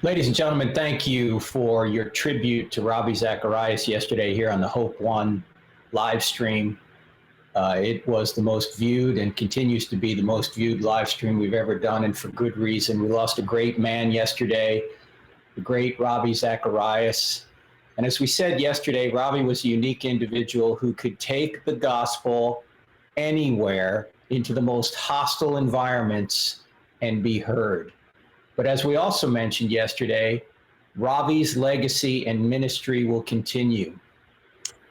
Ladies and gentlemen, thank you for your tribute to Ravi Zacharias yesterday here on the Hope One live stream. It was the most viewed and continues to be the most viewed live stream we've ever done, and for good reason. We lost a great man yesterday, the great Ravi Zacharias. And as we said yesterday, Ravi was a unique individual who could take the gospel anywhere into the most hostile environments and be heard. But as we also mentioned yesterday, Ravi's legacy and ministry will continue.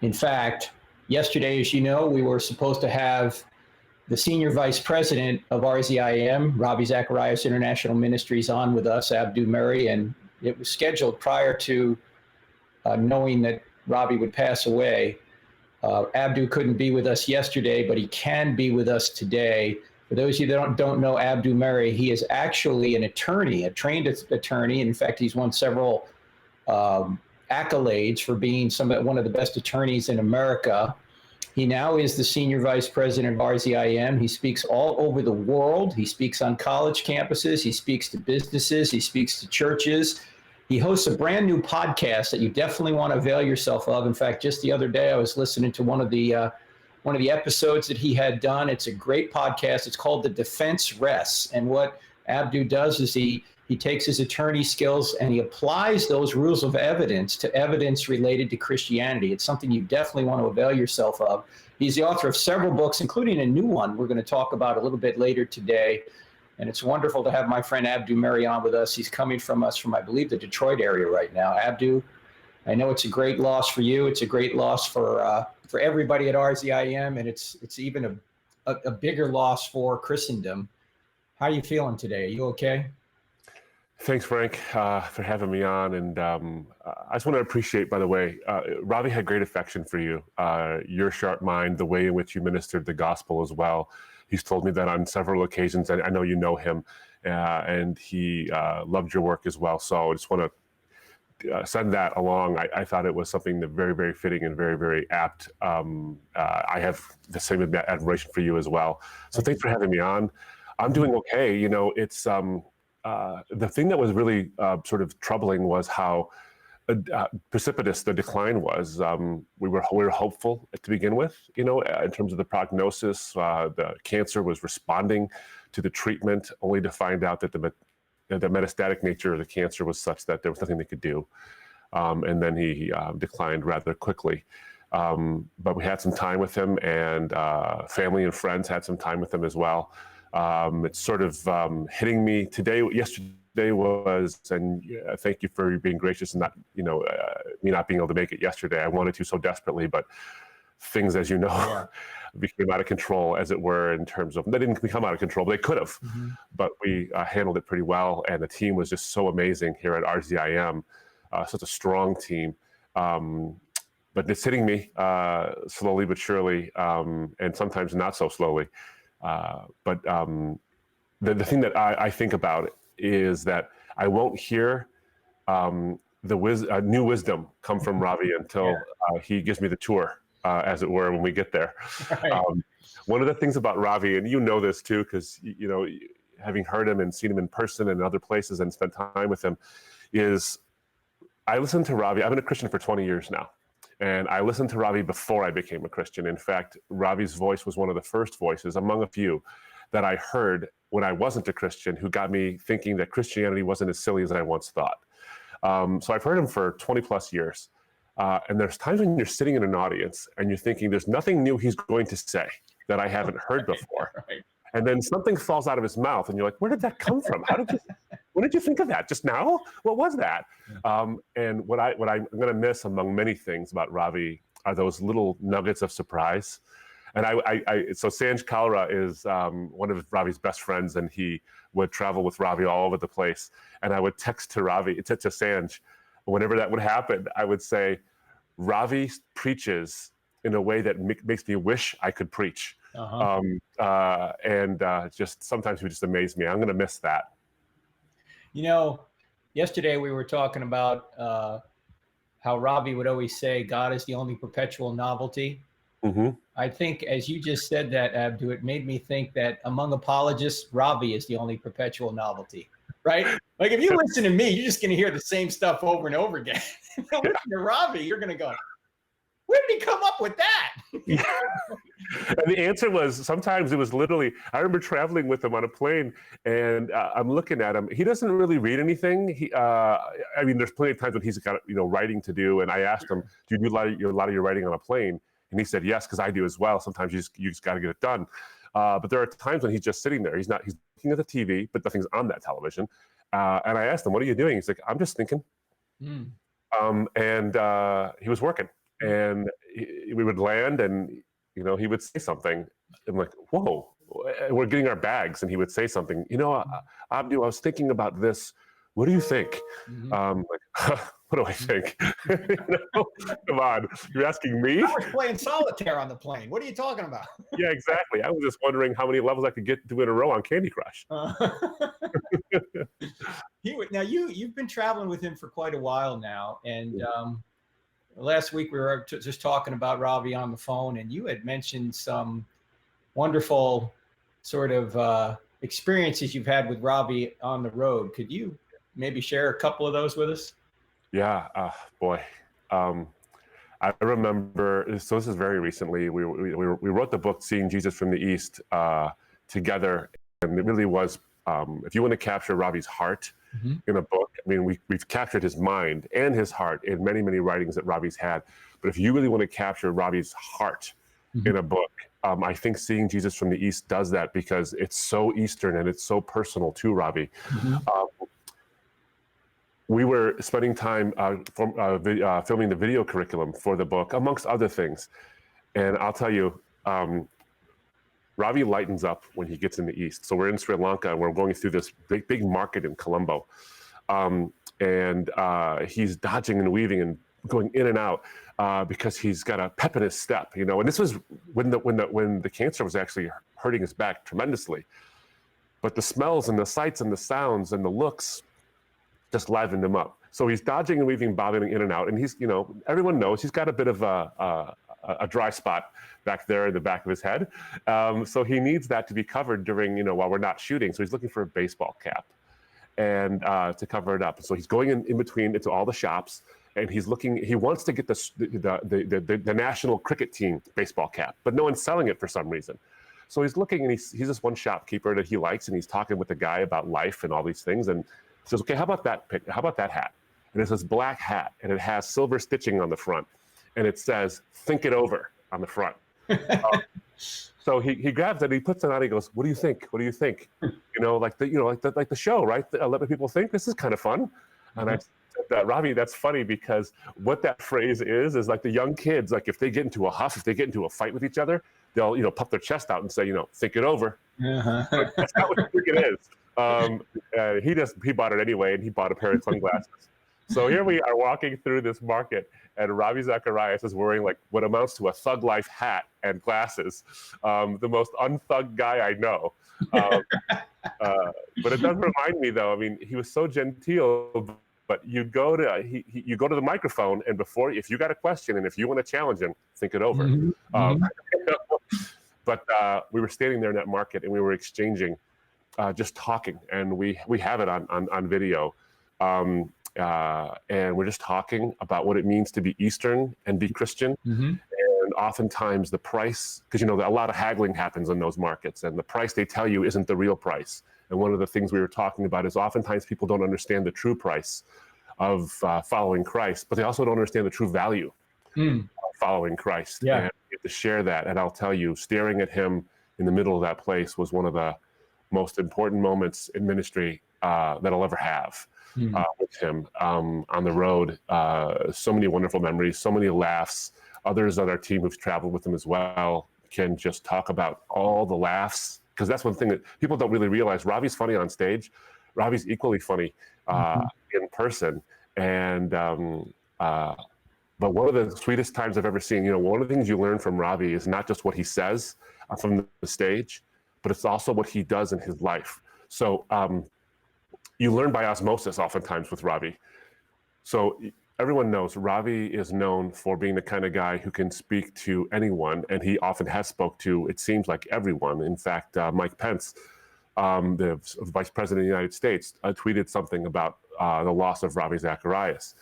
In fact, yesterday, as you know, we were supposed to have the senior vice president of RZIM, Ravi Zacharias International Ministries, on with us, Abdu Murray, and it was scheduled prior to knowing that Ravi would pass away. Abdu couldn't be with us yesterday, but he can be with us today. For those of you that don't know Abdu Murray, he is actually an attorney, a trained attorney. In fact, he's won several accolades for being one of the best attorneys in America. He now is the senior vice president of RZIM. He speaks all over the world. He speaks on college campuses. He speaks to businesses. He speaks to churches. He hosts a brand new podcast that you definitely want to avail yourself of. In fact, just the other day, I was listening to one of the episodes that he had done. It's a great podcast. It's called The Defense Rests. And what Abdu does is he takes his attorney skills and he applies those rules of evidence to evidence related to Christianity. It's something you definitely want to avail yourself of. He's the author of several books, including a new one we're going to talk about a little bit later today. And it's wonderful to have my friend Abdu Murray on with us. He's coming from, I believe, the Detroit area right now. Abdu, I know it's a great loss for you. It's a great loss for everybody at RZIM, and it's even a bigger loss for Christendom. How are you feeling today? Are you okay? Thanks, Frank, for having me on. And I just want to appreciate, by the way, Ravi had great affection for you, your sharp mind, the way in which you ministered the gospel as well. He's told me that on several occasions, and I know you know him, and he loved your work as well. So I just want to send that along. I thought it was something that very, very fitting and very, very apt. I have the same admiration for you as well. So thanks for having me on. I'm doing okay. You know, it's the thing that was really sort of troubling was how precipitous the decline was. We were hopeful to begin with, you know, in terms of the prognosis. The cancer was responding to the treatment, only to find out that the metastatic nature of the cancer was such that there was nothing they could do. And then he declined rather quickly. But we had some time with him, and family and friends had some time with him as well. It's sort of hitting me yesterday was, and thank you for being gracious and not, me not being able to make it yesterday. I wanted to so desperately, but things, as you know, became out of control, as it were, in terms of, they didn't become out of control, but they could have, but we handled it pretty well. And the team was just so amazing here at RZIM, such a strong team. But it's hitting me slowly but surely, and sometimes not so slowly. But the thing that I think about is that I won't hear new wisdom come from Ravi until he gives me the tour, as it were, when we get there. Right. One of the things about Ravi, and you know this too, because having heard him and seen him in person and other places and spent time with him, is I listened to Ravi. I've been a Christian for 20 years now. And I listened to Ravi before I became a Christian. In fact, Ravi's voice was one of the first voices among a few that I heard when I wasn't a Christian, who got me thinking that Christianity wasn't as silly as I once thought. So I've heard him for 20 plus years. And there's times when you're sitting in an audience and you're thinking there's nothing new he's going to say that I haven't heard before. Right. And then something falls out of his mouth and you're like, where did that come from? When did you think of that? Just now? What was that? And what I'm going to miss among many things about Ravi are those little nuggets of surprise. And so Sanj Kalra is one of Ravi's best friends, and he would travel with Ravi all over the place. And I would text to Sanj, whenever that would happen, I would say, Ravi preaches in a way that makes me wish I could preach. Just sometimes he just amaze me. I'm going to miss that. Yesterday we were talking about how Ravi would always say, God is the only perpetual novelty. Mm-hmm. I think as you just said that, Abdu, it made me think that among apologists, Ravi is the only perpetual novelty. right? Like if you listen to me, you're just going to hear the same stuff over and over again. Listen to Ravi, you're going to go, where did he come up with that? Yeah. And the answer was, sometimes it was literally, I remember traveling with him on a plane, and I'm looking at him. He doesn't really read anything. I mean, there's plenty of times when he's got, writing to do. And I asked him, do you do a lot of your writing on a plane? And he said, yes, because I do as well. Sometimes you just got to get it done. But there are times when he's just sitting there. He's looking at the TV, but nothing's on that television. And I asked him, what are you doing? He's like, I'm just thinking. And he was working. And we would land, and he would say something. I'm like, whoa, we're getting our bags, and he would say something. Abdu, I was thinking about this. What do you think? Like, what do I think? Come on, you're asking me? I was playing solitaire on the plane. What are you talking about? Yeah, exactly. I was just wondering how many levels I could get to in a row on Candy Crush. Now you've been traveling with him for quite a while now, and last week we were just talking about Ravi on the phone, and you had mentioned some wonderful sort of experiences you've had with Ravi on the road. Could you maybe share a couple of those with us? Yeah, boy. I remember, so this is very recently, we wrote the book, Seeing Jesus from the East, together. And it really was, if you want to capture Ravi's heart in a book, I mean, we've captured his mind and his heart in many, many writings that Ravi's had. But if you really want to capture Ravi's heart in a book, I think Seeing Jesus from the East does that, because it's so Eastern and it's so personal to Ravi. We were spending time filming the video curriculum for the book, amongst other things. And I'll tell you, Ravi lightens up when he gets in the East. So we're in Sri Lanka, and we're going through this big market in Colombo. And he's dodging and weaving and going in and out because he's got a pep in his step, And this was when the cancer was actually hurting his back tremendously. But the smells and the sights and the sounds and the looks just livened him up. So he's dodging and weaving, bobbing in and out. And he's, everyone knows he's got a bit of a dry spot back there in the back of his head. So he needs that to be covered during, while we're not shooting. So he's looking for a baseball cap and to cover it up. So he's going in between into all the shops, and he's looking, he wants to get the national cricket team baseball cap, but no one's selling it for some reason. So he's looking, and he's this one shopkeeper that he likes, and he's talking with the guy about life and all these things. And says, okay, how about that hat? And it's this black hat, and it has silver stitching on the front, and it says, think it over on the front. So he grabs it, and he puts it on, and he goes, what do you think? What do you think? Like the show, right? Let people think. This is kind of fun. And I said, Ravi, that's funny, because what that phrase is like the young kids, like if they get into a huff, if they get into a fight with each other, they'll puff their chest out and say, think it over. That's not what you think it is. He bought it anyway, and he bought a pair of sunglasses. So here we are walking through this market, and Ravi Zacharias is wearing like what amounts to a thug life hat and glasses. The most unthug guy I know. But it does remind me, though. I mean, he was so genteel. But you go to the microphone, and if you got a question and if you want to challenge him, think it over. But we were standing there in that market, and we were exchanging. Just talking, and we have it on video, and we're just talking about what it means to be Eastern and be Christian. And oftentimes the price, because a lot of haggling happens in those markets, and the price they tell you isn't the real price. And one of the things we were talking about is oftentimes people don't understand the true price of following Christ, but they also don't understand the true value of following Christ. Yeah. And we have to share that. And I'll tell you, staring at him in the middle of that place was one of the most important moments in ministry that I'll ever have with him on the road. So many wonderful memories, so many laughs. Others on our team who've traveled with him as well can just talk about all the laughs, because that's one thing that people don't really realize. Ravi's funny on stage. Ravi's equally funny in person. And but one of the sweetest times I've ever seen, one of the things you learn from Ravi is not just what he says from the stage, but it's also what he does in his life. So you learn by osmosis oftentimes with Ravi. So everyone knows Ravi is known for being the kind of guy who can speak to anyone, and he often has spoke to, it seems like, everyone. In fact, Mike Pence the Vice President of the United States, tweeted something about the loss of Ravi Zacharias.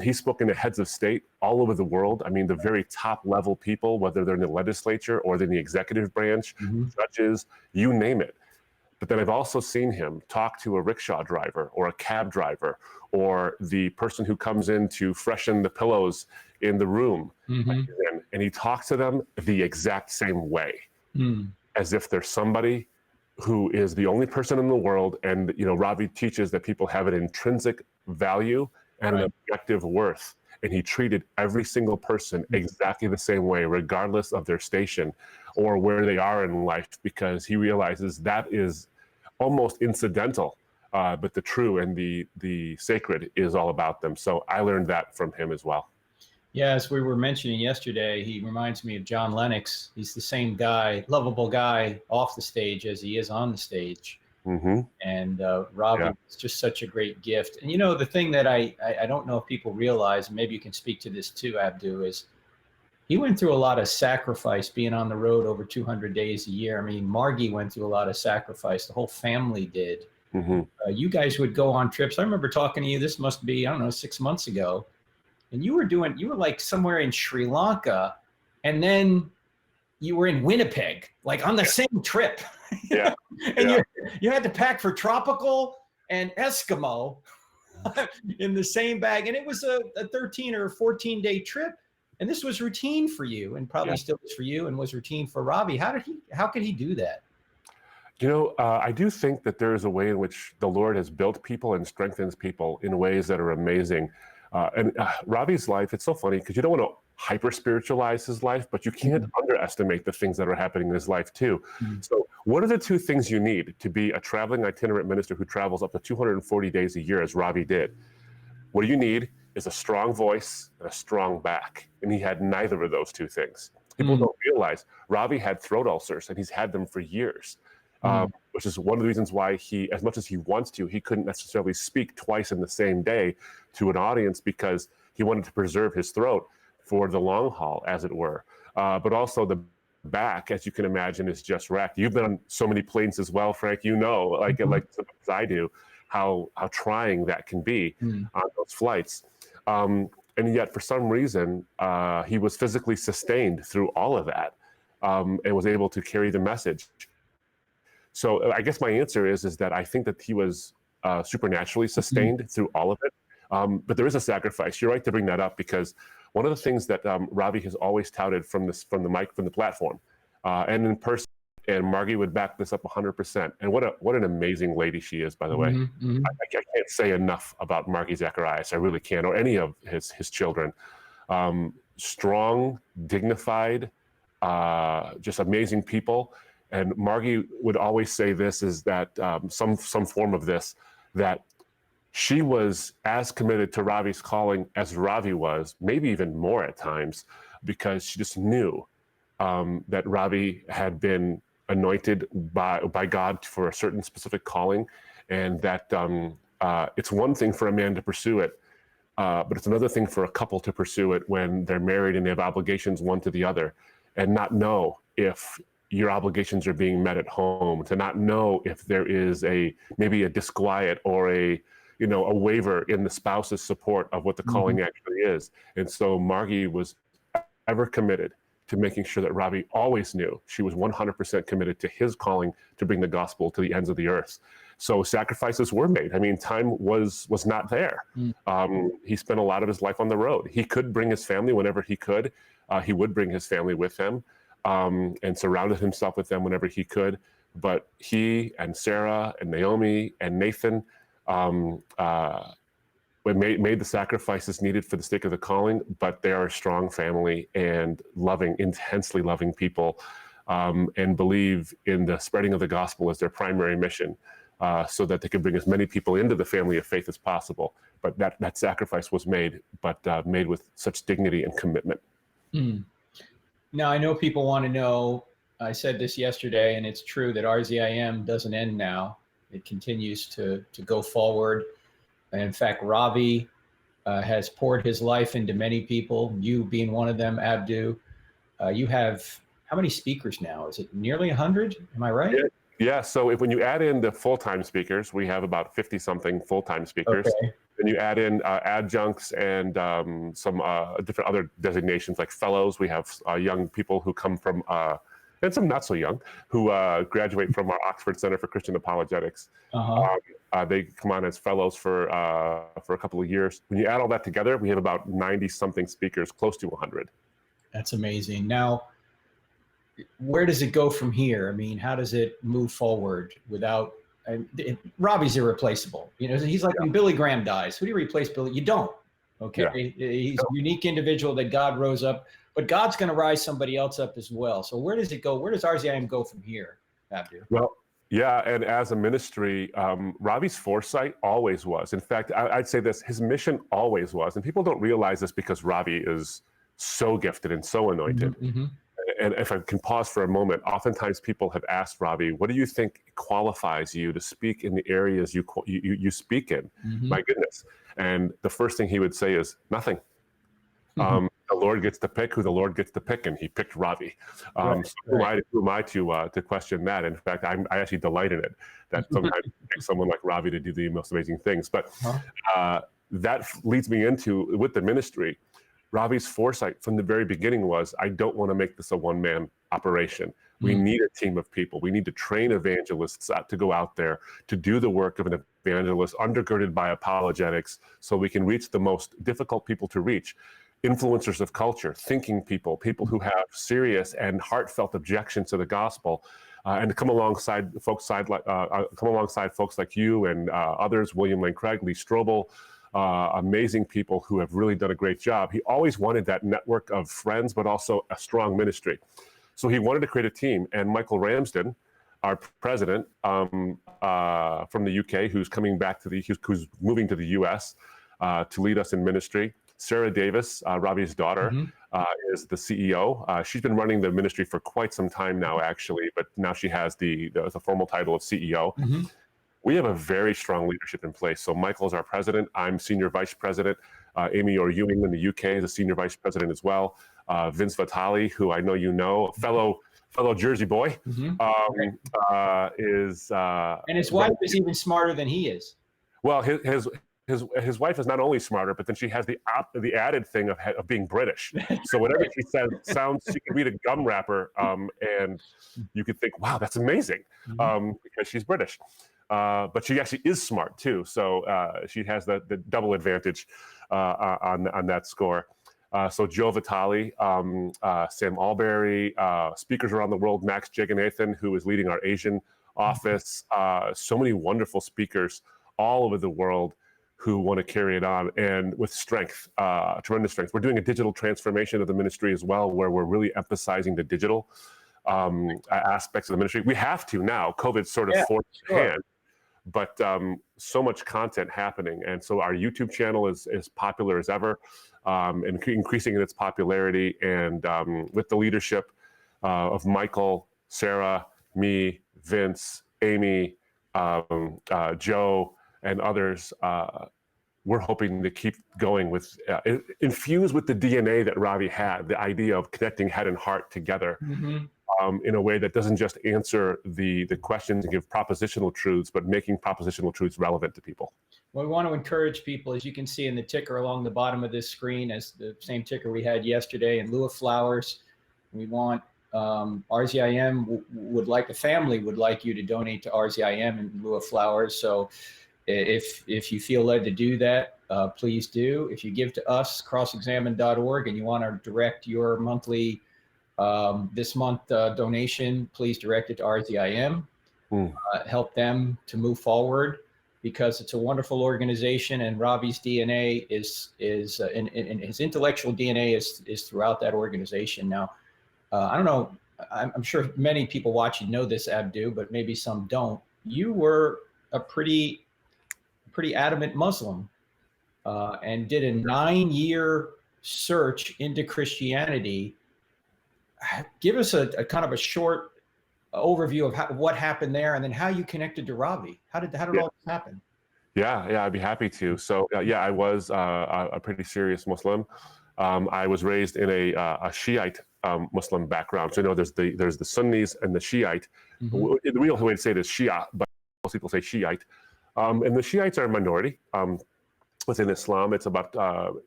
He's spoken to heads of state all over the world. I mean, the very top level people, whether they're in the legislature or they're in the executive branch, judges, you name it. But then I've also seen him talk to a rickshaw driver or a cab driver or the person who comes in to freshen the pillows in the room. And he talks to them the exact same way, as if they're somebody who is the only person in the world. And, you know, Ravi teaches that people have an intrinsic value and an objective worth. And he treated every single person exactly the same way, regardless of their station or where they are in life, because he realizes that is almost incidental, but the true and the sacred is all about them. So I learned that from him as well. Yeah, as we were mentioning yesterday, he reminds me of John Lennox. He's the same guy, lovable guy off the stage as he is on the stage. And Ravi is just such a great gift. And you know, the thing that I don't know if people realize, and maybe you can speak to this too, Abdu, is he went through a lot of sacrifice being on the road over 200 days a year. I mean, Margie went through a lot of sacrifice. The whole family did. You guys would go on trips. I remember talking to you, this must be, I don't know, 6 months ago. And you were like somewhere in Sri Lanka, and then you were in Winnipeg, like on the same trip. And you had to pack for tropical and Eskimo in the same bag. And it was a 13 or 14-day trip. And this was routine for you, and probably still is for you, and was routine for Ravi. How could he do that? You know, I do think that there is a way in which the Lord has built people and strengthens people in ways that are amazing. And Ravi's life, it's so funny because you don't want to hyper spiritualize his life, but you can't underestimate the things that are happening in his life too. So what are the two things you need to be a traveling itinerant minister who travels up to 240 days a year, as Ravi did? What do you need is a strong voice and a strong back. And he had neither of those two things. People don't realize Ravi had throat ulcers, and he's had them for years, which is one of the reasons why he, as much as he wants to, he couldn't necessarily speak twice in the same day to an audience, because he wanted to preserve his throat for the long haul, as it were. But also the back, as you can imagine, is just wrecked. You've been on so many planes as well, Frank, you know, like as I do, how trying that can be on those flights. And yet, for some reason, he was physically sustained through all of that, and was able to carry the message. So I guess my answer is that I think that he was supernaturally sustained through all of it. But there is a sacrifice. You're right to bring that up, because one of the things that Ravi has always touted from the platform, and in person, and Margie would back this up 100%. And what an amazing lady she is, by the way. I can't say enough about Margie Zacharias. I really can't, or any of his children. Strong, dignified, just amazing people. And Margie would always say this, is that some form of this, that she was as committed to Ravi's calling as Ravi was, maybe even more at times, because she just knew that Ravi had been anointed by God for a certain specific calling, and that it's one thing for a man to pursue it, but it's another thing for a couple to pursue it when they're married and they have obligations one to the other, and not know if your obligations are being met at home, to not know if there is maybe a disquiet or a waiver in the spouse's support of what the calling actually is. And so Margie was ever committed to making sure that Ravi always knew she was 100% committed to his calling to bring the gospel to the ends of the earth. So sacrifices were made. I mean, time was not there. He spent a lot of his life on the road. He could bring his family whenever he could. He would bring his family with him, and surrounded himself with them whenever he could. But he and Sarah and Naomi and Nathan made the sacrifices needed for the sake of the calling, but they are a strong family and intensely loving people, and believe in the spreading of the gospel as their primary mission, so that they could bring as many people into the family of faith as possible. But that sacrifice was made, but made with such dignity and commitment. Now, I know people want to know, I said this yesterday, and it's true, that RZIM doesn't end now. It continues to go forward. And in fact, Ravi has poured his life into many people, you being one of them, Abdu. You have how many speakers now? Is it nearly 100? Am I right? Yeah, so when you add in the full-time speakers, we have about 50-something full-time speakers. Okay. Then you add in adjuncts and some different other designations like fellows. We have young people who come from, and some not so young, who graduate from our Oxford Center for Christian Apologetics. They come on as fellows for a couple of years. When you add all that together, we have about 90-something speakers, close to 100. That's amazing. Now, where does it go from here? I mean, how does it move forward without? Robbie's irreplaceable. You know, he's like when Billy Graham dies. Who do you replace Billy? You don't. Okay, he's a unique individual that God rose up, but God's going to rise somebody else up as well. So where does it go? Where does RZIM go from here, Abdu? Well, yeah, and as a ministry, Ravi's foresight always was. In fact, I'd say this: his mission always was, and people don't realize this because Ravi is so gifted and so anointed. And if I can pause for a moment, oftentimes people have asked Ravi, what do you think qualifies you to speak in the areas you speak in? My goodness. And the first thing he would say is nothing. The Lord gets to pick who the Lord gets to pick, and he picked Ravi. So who am I to question that? In fact, I actually delight in it, that sometimes it takes someone like Ravi to do the most amazing things. But that leads me into, with the ministry, Ravi's foresight from the very beginning was, I don't want to make this a one-man operation. We need a team of people. We need to train evangelists to go out there to do the work of an evangelist, undergirded by apologetics, so we can reach the most difficult people to reach. Influencers of culture, thinking people, people who have serious and heartfelt objections to the gospel, and to come alongside folks like you and others, William Lane Craig, Lee Strobel, amazing people who have really done a great job. He always wanted that network of friends, but also a strong ministry. So he wanted to create a team. And Michael Ramsden, our president from the UK, who's coming back who's moving to the US to lead us in ministry. Sarah Davis, Ravi's daughter, is the CEO. She's been running the ministry for quite some time now, actually, but now she has the formal title of CEO. We have a very strong leadership in place. So Michael's our president. I'm senior vice president. Amy Orr-Ewing in the UK is a senior vice president as well. Vince Vitale, who I know you know, a fellow Jersey boy, is and his wife is even smarter than he is. Well, his wife is not only smarter, but then she has the added thing of being British. So whatever she says sounds, she could read a gum wrapper, and you could think, wow, that's amazing, because she's British. But she actually is smart too, so she has the double advantage on that score. So Joe Vitale, Sam Alberry, speakers around the world, Max Jaganathan, who is leading our Asian office. So many wonderful speakers all over the world who want to carry it on, and with strength, tremendous strength. We're doing a digital transformation of the ministry as well, where we're really emphasizing the digital aspects of the ministry. We have to now. COVID sort of forced hand. But so much content happening. And so our YouTube channel is popular as ever, and increasing in its popularity. And with the leadership of Michael, Sarah, me, Vince, Amy, Joe, and others, we're hoping to keep going with, infused with the DNA that Ravi had, the idea of connecting head and heart together. In a way that doesn't just answer the questions and give propositional truths, but making propositional truths relevant to people. Well, we want to encourage people, as you can see in the ticker along the bottom of this screen, as the same ticker we had yesterday, in lieu of flowers. We want RZIM the family would like you to donate to RZIM in lieu of flowers. So if you feel led to do that, please do. If you give to us, crossexamine.org, and you want to direct your monthly this month donation, please direct it to RZIM. Help them to move forward, because it's a wonderful organization, and Ravi's DNA is and his intellectual DNA is throughout that organization. Now, I don't know, I'm sure many people watching know this, Abdu, but maybe some don't. You were a pretty adamant Muslim, and did a 9-year search into Christianity. Give us a kind of a short overview of what happened there, and then how you connected to Ravi. How did all this happen? Yeah, I'd be happy to. So I was a pretty serious Muslim. I was raised in a Shiite Muslim background. So there's the Sunnis and the Shiite, The real way to say it is Shia, but most people say Shiite. And the Shiites are a minority within Islam. It's about,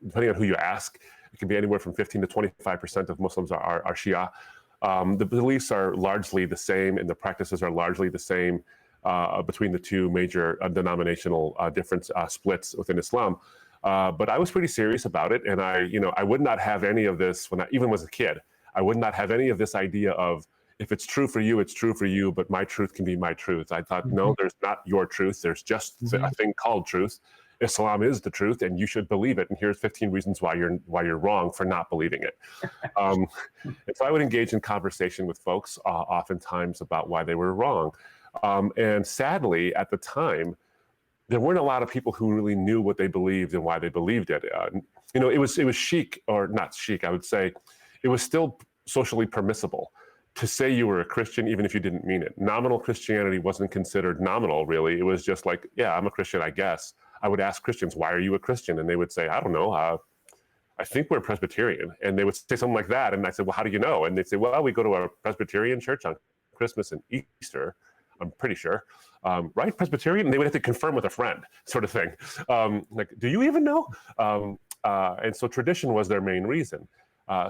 depending on who you ask, it can be anywhere from 15 to 25% of Muslims are Shia. The beliefs are largely the same, and the practices are largely the same between the two major denominational different splits within Islam. But I was pretty serious about it, and I would not have any of this when I even was a kid. I would not have any of this idea of, if it's true for you, it's true for you, but my truth can be my truth. I thought, no, there's not your truth. There's just a thing called truth. Islam is the truth, and you should believe it. And here's 15 reasons why you're wrong for not believing it. And so I would engage in conversation with folks oftentimes about why they were wrong. And sadly, at the time, there weren't a lot of people who really knew what they believed and why they believed it. It was chic, or not chic, I would say. It was still socially permissible to say you were a Christian, even if you didn't mean it. Nominal Christianity wasn't considered nominal, really. It was just like, yeah, I'm a Christian, I guess. I would ask Christians, why are you a Christian? And they would say, I don't know. I think we're Presbyterian. And they would say something like that. And I said, well, how do you know? And they'd say, well, we go to a Presbyterian church on Christmas and Easter, I'm pretty sure. Right, Presbyterian? And they would have to confirm with a friend, sort of thing. Like, do you even know? And so tradition was their main reason.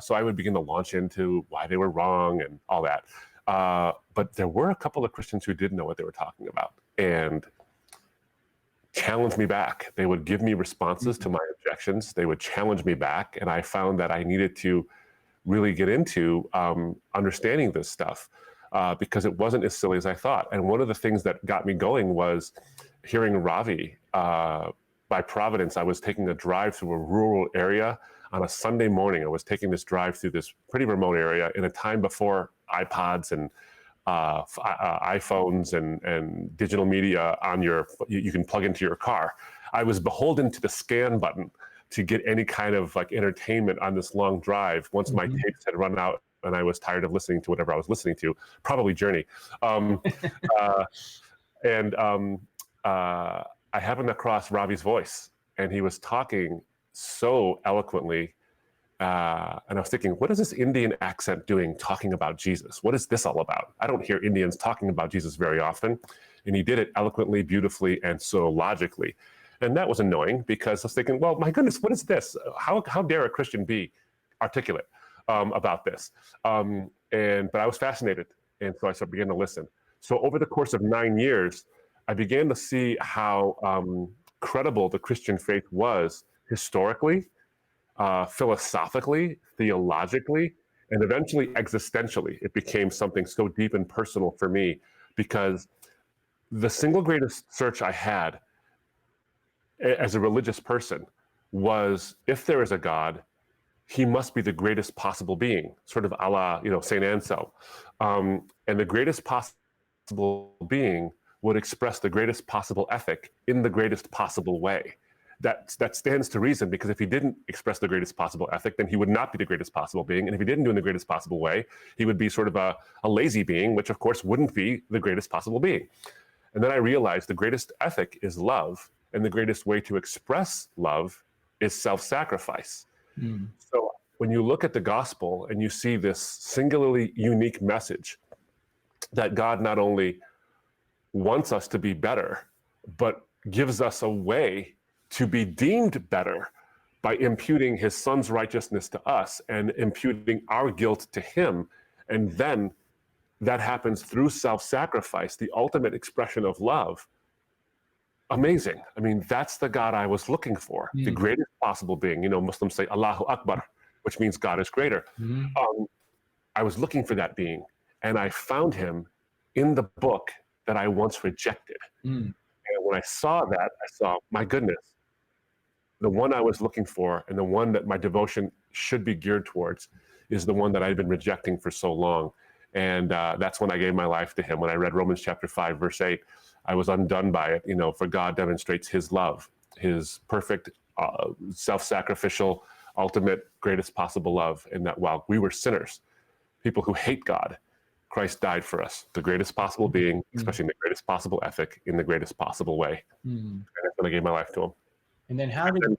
So I would begin to launch into why they were wrong and all that. But there were a couple of Christians who did know what they were talking about and challenged me back. They would give me responses to my objections. They would challenge me back. And I found that I needed to really get into understanding this stuff because it wasn't as silly as I thought. And one of the things that got me going was hearing Ravi. By Providence, I was taking a drive through a rural area on a Sunday morning. I was taking this drive through this pretty remote area in a time before iPods and iPhones and digital media you can plug into your car. I was beholden to the scan button to get any kind of like entertainment on this long drive once my tapes had run out and I was tired of listening to whatever I was listening to, probably Journey. I happened across Ravi's voice, and he was talking so eloquently. And I was thinking, what is this Indian accent doing talking about Jesus? What is this all about? I don't hear Indians talking about Jesus very often. And he did it eloquently, beautifully, and so logically. And that was annoying because I was thinking, well, my goodness, what is this? How dare a Christian be articulate about this? But I was fascinated. And so I began to listen. So over the course of 9 years, I began to see how credible the Christian faith was historically, philosophically, theologically, and eventually existentially. It became something so deep and personal for me because the single greatest search I had as a religious person was, if there is a God, he must be the greatest possible being, sort of a la, St. Anselm. And the greatest possible being would express the greatest possible ethic in the greatest possible way. That stands to reason, because if he didn't express the greatest possible ethic, then he would not be the greatest possible being. And if he didn't do it in the greatest possible way, he would be sort of a lazy being, which of course wouldn't be the greatest possible being. And then I realized the greatest ethic is love, and the greatest way to express love is self-sacrifice. So when you look at the gospel and you see this singularly unique message that God not only wants us to be better, but gives us a way to be deemed better by imputing his son's righteousness to us and imputing our guilt to him. And then that happens through self-sacrifice, the ultimate expression of love. Amazing. I mean, that's the God I was looking for, the greatest possible being. Muslims say Allahu Akbar, which means God is greater. I was looking for that being, and I found him in the book that I once rejected. And when I saw that, I saw, my goodness, the one I was looking for and the one that my devotion should be geared towards is the one that I'd been rejecting for so long. And that's when I gave my life to him. When I read Romans chapter 5, verse 8, I was undone by it. For God demonstrates his love, his perfect, self-sacrificial, ultimate, greatest possible love, in that while we were sinners, people who hate God, Christ died for us, the greatest possible being, expressing the greatest possible ethic in the greatest possible way. And that's when I gave my life to him. And then how did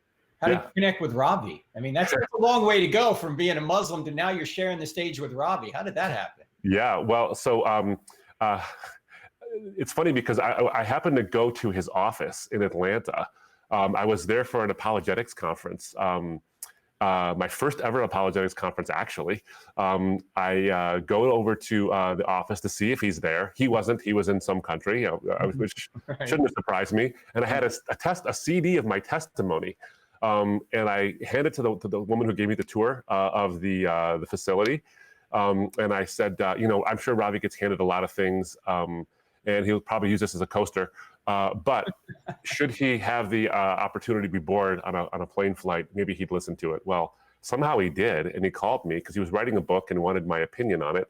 you connect with Ravi? I mean, that's a long way to go from being a Muslim to now you're sharing the stage with Ravi. How did that happen? Yeah, well, so uh, it's funny because I happened to go to his office in Atlanta. I was there for an apologetics conference. My first ever apologetics conference, actually. I go over to the office to see if he's there. He wasn't. He was in some country, which shouldn't have surprised me. And I had a CD of my testimony, and I handed it to the woman who gave me the tour of the facility. And I said, I'm sure Ravi gets handed a lot of things, and he'll probably use this as a coaster. But should he have the opportunity to be bored on a plane flight, maybe he'd listen to it. Well, somehow he did, and he called me because he was writing a book and wanted my opinion on it,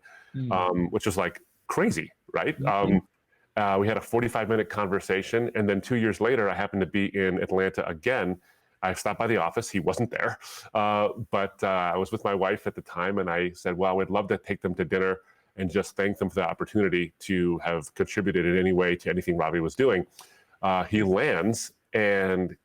which was like crazy, right? We had a 45-minute conversation, and then 2 years later, I happened to be in Atlanta again. I stopped by the office. He wasn't there, but I was with my wife at the time, and I said, well, we'd love to take them to dinner and just thank them for the opportunity to have contributed in any way to anything Ravi was doing. He lands and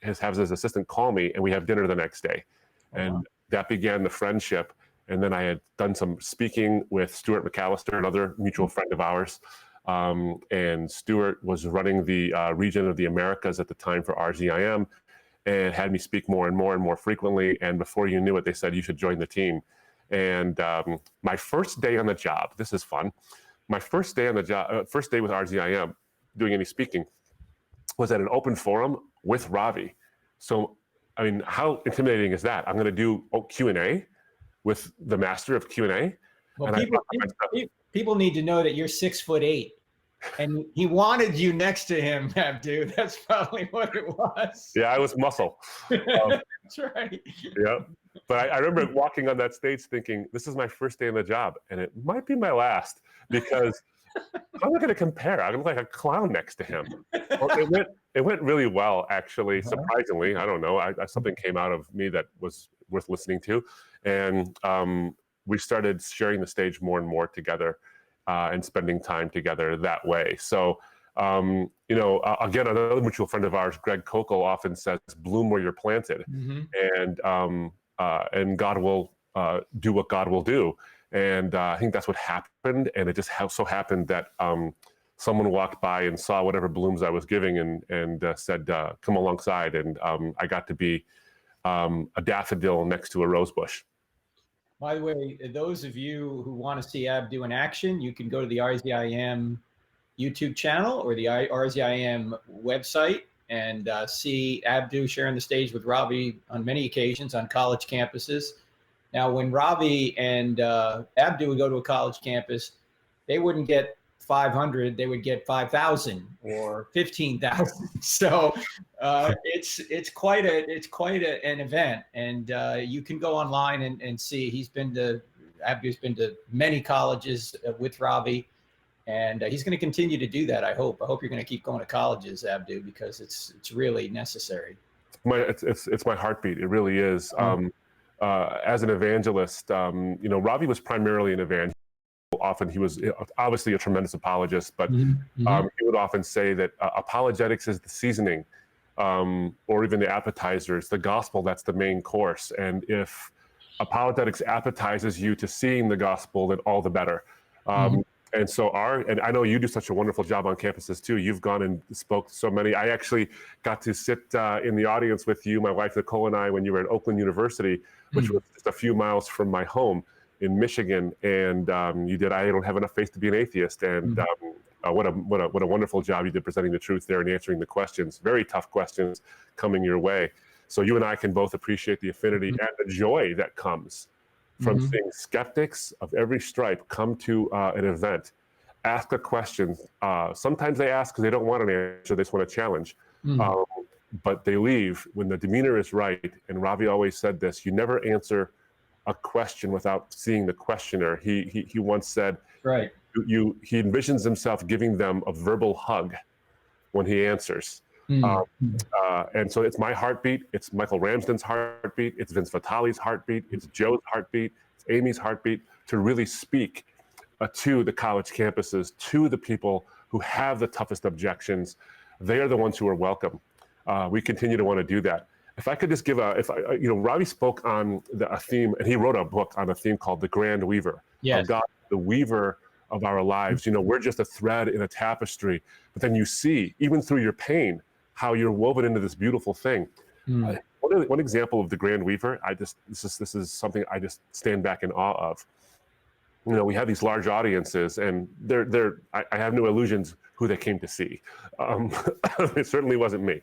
has his assistant call me, and we have dinner the next day. And that began the friendship. And then I had done some speaking with Stuart McAllister, another mutual friend of ours. And Stuart was running the region of the Americas at the time for RZIM, and had me speak more and more frequently. And before you knew it, they said, you should join the team. And my first day on the job, this is fun. My first day on the job, first day with RZIM, doing any speaking, was at an open forum with Ravi. So, I mean, how intimidating is that? I'm going to do Q&A with the master of Q&A. Well, people need to know that you're 6'8", and he wanted you next to him, Abdu. That's probably what it was. Yeah, I was muscle. That's right. Yeah. But I remember walking on that stage thinking, this is my first day on the job, and it might be my last, because I'm not going to compare. I look like a clown next to him. Well, it went really well, actually, surprisingly. I don't know. Something came out of me that was worth listening to. And we started sharing the stage more and more together, and spending time together that way. So, again, another mutual friend of ours, Greg Kokel, often says, bloom where you're planted. And God will do what God will do. And I think that's what happened. And it just so happened that someone walked by and saw whatever blooms I was giving and said, come alongside. And I got to be a daffodil next to a rose bush. By the way, those of you who want to see Abdu in action, you can go to the RZIM YouTube channel or the RZIM website and see Abdu sharing the stage with Ravi on many occasions on college campuses. Now, when Ravi and Abdu would go to a college campus, they wouldn't get 500, they would get 5,000 or 15,000. So it's quite an event, and you can go online and see. Abdu's been to many colleges with Ravi. And he's going to continue to do that. I hope you're going to keep going to colleges, Abdu, because it's really necessary. It's my heartbeat. It really is. As an evangelist, Ravi was primarily an evangelist. Often he was obviously a tremendous apologist, but he would often say that apologetics is the seasoning, or even the appetizers. The gospel, that's the main course. And if apologetics appetizes you to seeing the gospel, then all the better. And so and I know you do such a wonderful job on campuses too. You've gone and spoke to so many. I actually got to sit in the audience with you, my wife Nicole and I, when you were at Oakland University, which was just a few miles from my home in Michigan. And you did I Don't Have Enough Faith to Be an Atheist. And what a wonderful job you did presenting the truth there and answering the questions, very tough questions coming your way. So you and I can both appreciate the affinity and the joy that comes from seeing skeptics of every stripe come to an event, ask a question. Sometimes they ask because they don't want an answer, they just want a challenge. But they leave when the demeanor is right. And Ravi always said this: you never answer a question without seeing the questioner. He once said, right. He envisions himself giving them a verbal hug when he answers. And so it's my heartbeat, it's Michael Ramsden's heartbeat, it's Vince Vitale's heartbeat, it's Joe's heartbeat, it's Amy's heartbeat, to really speak to the college campuses, to the people who have the toughest objections. They are the ones who are welcome. We continue to want to do that. If I could just give Ravi spoke on a theme, and he wrote a book on a theme called The Grand Weaver. Yes. God, the weaver of our lives. We're just a thread in a tapestry, but then you see, even through your pain, how you're woven into this beautiful thing. One example of the Grand Weaver, this is something I just stand back in awe of. We have these large audiences, and I have no illusions who they came to see. It certainly wasn't me.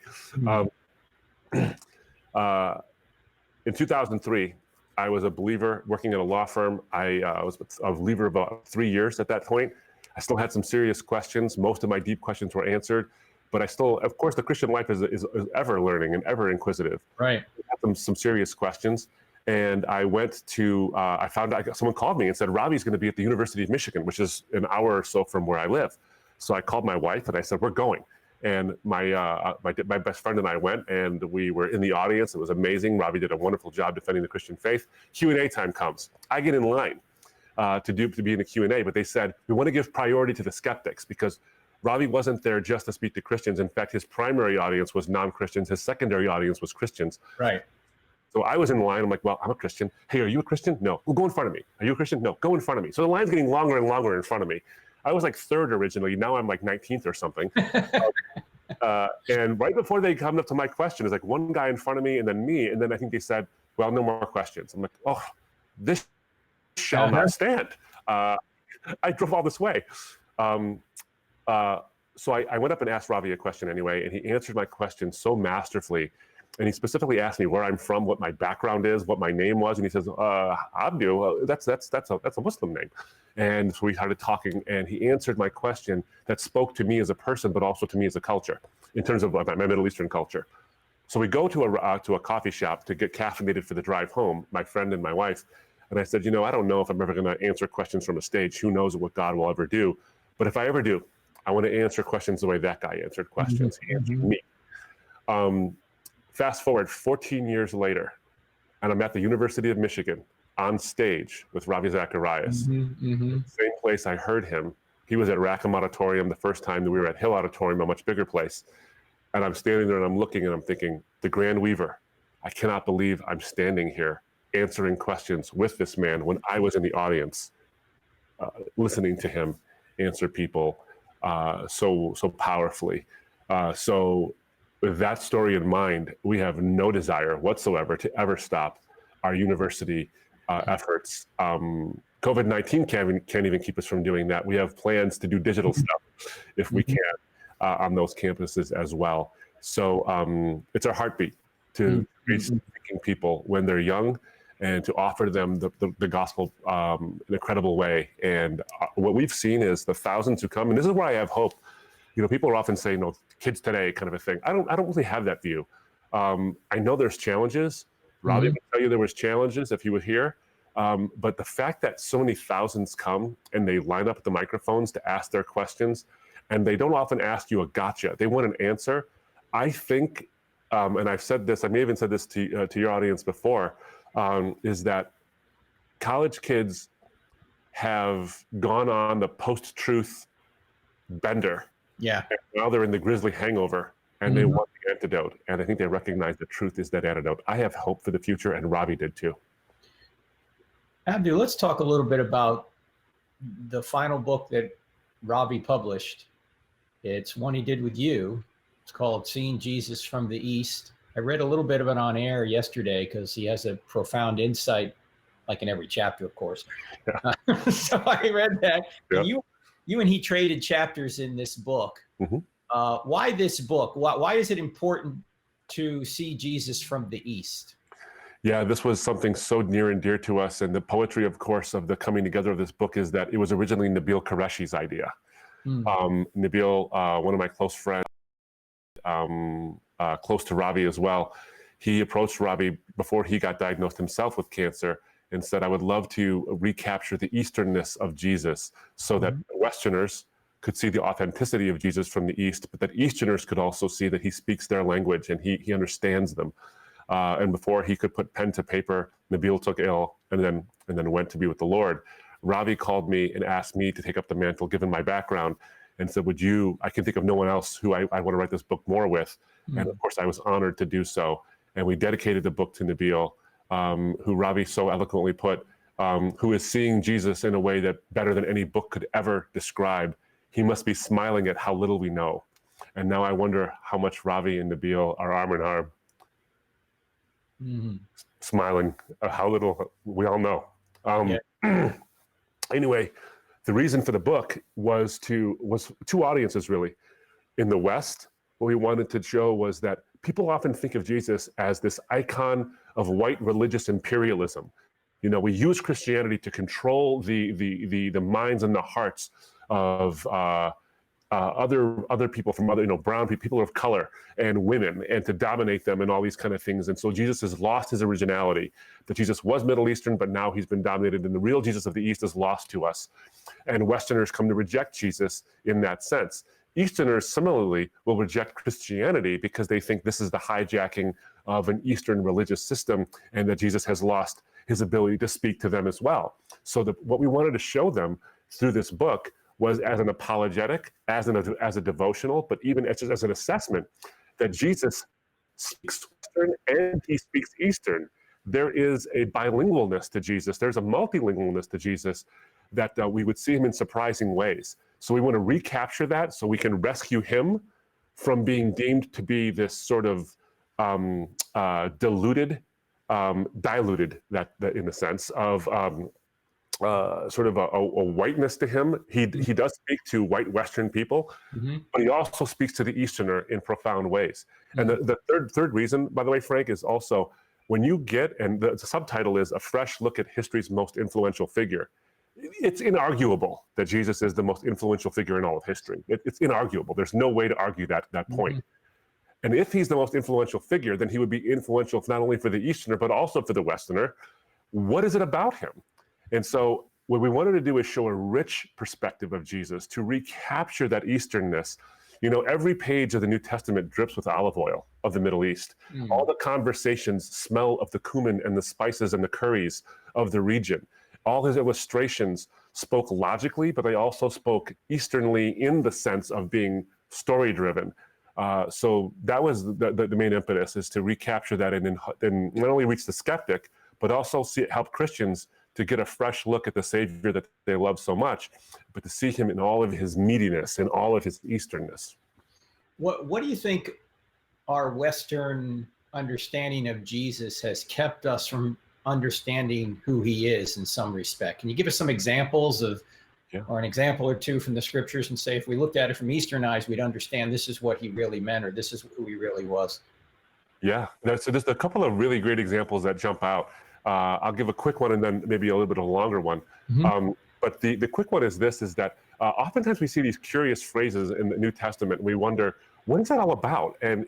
In 2003, I was a believer working at a law firm. I was a believer about 3 years at that point. I still had some serious questions. Most of my deep questions were answered, but I still, of course, the Christian life is ever learning and ever inquisitive. Right. I had some serious questions. And I went to, I found out, someone called me and said, Ravi's going to be at the University of Michigan, which is an hour or so from where I live. So I called my wife and I said, we're going. And my best friend and I went, and we were in the audience. It was amazing. Ravi did a wonderful job defending the Christian faith. Q&A time comes. I get in line to be in the Q&A, but they said, we want to give priority to the skeptics because Ravi wasn't there just to speak to Christians. In fact, his primary audience was non-Christians. His secondary audience was Christians. Right. So I was in line. I'm like, well, I'm a Christian. Hey, are you a Christian? No. Well, go in front of me. Are you a Christian? No. Go in front of me. So the line's getting longer and longer in front of me. I was like third originally. Now I'm like 19th or something. And right before they come up to my question, it's like one guy in front of me and then me. And then I think they said, well, no more questions. I'm like, oh, this shall not stand. I drove all this way. So I went up and asked Ravi a question anyway, and he answered my question so masterfully. And he specifically asked me where I'm from, what my background is, what my name was. And he says, Abdu, that's a Muslim name. And so we started talking, and he answered my question that spoke to me as a person, but also to me as a culture, in terms of my Middle Eastern culture. So we go to a coffee shop to get caffeinated for the drive home, my friend and my wife. And I said, I don't know if I'm ever going to answer questions from a stage. Who knows what God will ever do? But if I ever do, I want to answer questions the way that guy answered questions. He answered me. Fast forward 14 years later, and I'm at the University of Michigan on stage with Ravi Zacharias. Same place I heard him. He was at Rackham Auditorium the first time that we were at Hill Auditorium, a much bigger place. And I'm standing there and I'm looking and I'm thinking, the Grand Weaver, I cannot believe I'm standing here answering questions with this man when I was in the audience, listening to him answer people so powerfully. So with that story in mind, we have no desire whatsoever to ever stop our university efforts. COVID-19 can't even keep us from doing that. We have plans to do digital stuff if we can on those campuses as well. So it's our heartbeat to reach thinking people when they're young and to offer them the gospel in a credible way. And what we've seen is the thousands who come, and this is where I have hope. People are often saying, kids today kind of a thing. I don't really have that view. I know there's challenges. Ravi would tell you there was challenges if he were here. But the fact that so many thousands come and they line up at the microphones to ask their questions, and they don't often ask you a gotcha. They want an answer. I think, and I've said this, I may have even said this to your audience before, is that college kids have gone on the post-truth bender. Yeah. And now they're in the grisly hangover, and they want the antidote. And I think they recognize the truth is that antidote. I have hope for the future, and Ravi did too. Abdu, let's talk a little bit about the final book that Ravi published. It's one he did with you. It's called Seeing Jesus from the East. I read a little bit of it on air yesterday because he has a profound insight, like in every chapter, of course. Yeah. So I read that. Yeah. You and he traded chapters in this book. Why this book? Why is it important to see Jesus from the East? Yeah, this was something so near and dear to us. And the poetry, of course, of the coming together of this book is that it was originally Nabeel Qureshi's idea. Nabeel, one of my close friends, close to Ravi as well, he approached Ravi before he got diagnosed himself with cancer and said, I would love to recapture the Easternness of Jesus so that Westerners could see the authenticity of Jesus from the East, but that Easterners could also see that he speaks their language and he understands them. And before he could put pen to paper, Nabeel took ill and then went to be with the Lord. Ravi called me and asked me to take up the mantle, given my background, and said, I can think of no one else who I want to write this book more with. And of course, I was honored to do so. And we dedicated the book to Nabeel, who Ravi so eloquently put, who is seeing Jesus in a way that better than any book could ever describe, he must be smiling at how little we know. And now I wonder how much Ravi and Nabeel are arm in arm, smiling at how little we all know. Anyway, the reason for the book was two audiences, really. In the West, what we wanted to show was that people often think of Jesus as this icon of white religious imperialism. We use Christianity to control the minds and the hearts of other people from other, brown people of color and women, and to dominate them and all these kind of things. And so Jesus has lost his originality. That Jesus was Middle Eastern, but now he's been dominated, and the real Jesus of the East is lost to us. And Westerners come to reject Jesus in that sense. Easterners similarly will reject Christianity because they think this is the hijacking of an Eastern religious system, and that Jesus has lost his ability to speak to them as well. So what we wanted to show them through this book was as an apologetic, as a devotional, but even as an assessment that Jesus speaks Western and he speaks Eastern. There is a bilingualness to Jesus. There's a multilingualness to Jesus that we would see him in surprising ways. So we want to recapture that so we can rescue him from being deemed to be this sort of diluted, that in the sense of sort of a whiteness to him. He does speak to white Western people, but he also speaks to the Easterner in profound ways. And the third reason, by the way, Frank, is also when you get, and the subtitle is A Fresh Look at History's Most Influential Figure. It's inarguable that Jesus is the most influential figure in all of history. It's inarguable. There's no way to argue that point. And if he's the most influential figure, then he would be influential not only for the Easterner, but also for the Westerner. What is it about him? And so what we wanted to do is show a rich perspective of Jesus to recapture that Easternness. Every page of the New Testament drips with olive oil of the Middle East. All the conversations smell of the cumin and the spices and the curries of the region. All his illustrations spoke logically, but they also spoke Easternly in the sense of being story-driven. So that was the main impetus, is to recapture that and not only reach the skeptic, but also help Christians to get a fresh look at the Savior that they love so much, but to see him in all of his meatiness and all of his Easternness. What do you think our Western understanding of Jesus has kept us from understanding who he is in some respect? Can you give us some examples of, or an example or two from the scriptures, and say, if we looked at it from Eastern eyes, we'd understand this is what he really meant, or this is who he really was? Yeah, so there's a couple of really great examples that jump out. I'll give a quick one and then maybe a little bit of a longer one. But the quick one is that oftentimes we see these curious phrases in the New Testament, and we wonder, what is that all about? And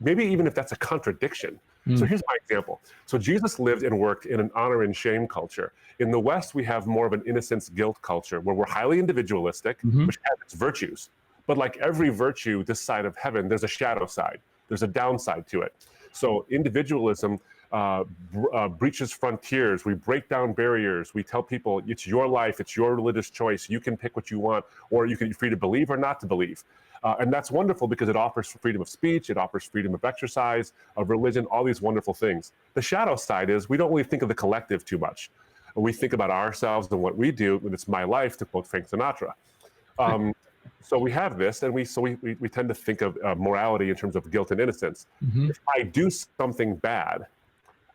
maybe even if that's a contradiction. So here's my example. So Jesus lived and worked in an honor and shame culture. In the West, we have more of an innocence guilt culture where we're highly individualistic, which has its virtues. But like every virtue this side of heaven, there's a shadow side. There's a downside to it. So individualism breaches frontiers. We break down barriers. We tell people it's your life, it's your religious choice. You can pick what you want, or you can be free to believe or not to believe. And that's wonderful because it offers freedom of speech, it offers freedom of exercise, of religion, all these wonderful things. The shadow side is we don't really think of the collective too much. We think about ourselves and what we do, and it's my life, to quote Frank Sinatra. So we have this, and we tend to think of morality in terms of guilt and innocence. If I do something bad,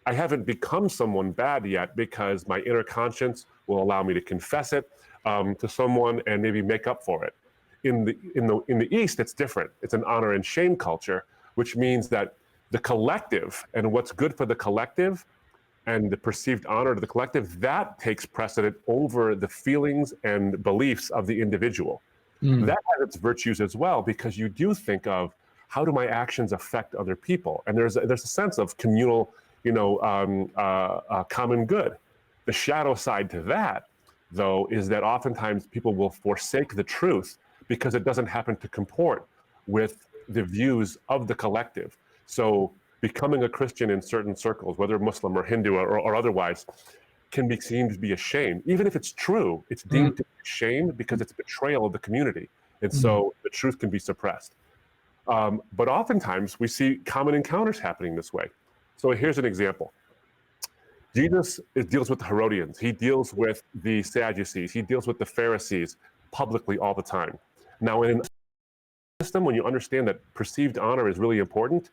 I haven't become someone bad yet because my inner conscience will allow me to confess it to someone and maybe make up for it. In the East, it's different. It's an honor and shame culture, which means that the collective and what's good for the collective and the perceived honor to the collective, that takes precedent over the feelings and beliefs of the individual. That has its virtues as well, because you do think of, how do my actions affect other people? And there's a sense of communal, common good. The shadow side to that, though, is that oftentimes people will forsake the truth because it doesn't happen to comport with the views of the collective. So becoming a Christian in certain circles, whether Muslim or Hindu or otherwise, can be seen to be a shame. Even if it's true, it's deemed to be a shame because it's betrayal of the community. And so the truth can be suppressed. But oftentimes we see common encounters happening this way. So here's an example. Jesus deals with the Herodians. He deals with the Sadducees. He deals with the Pharisees publicly all the time. Now, in a system, when you understand that perceived honor is really important,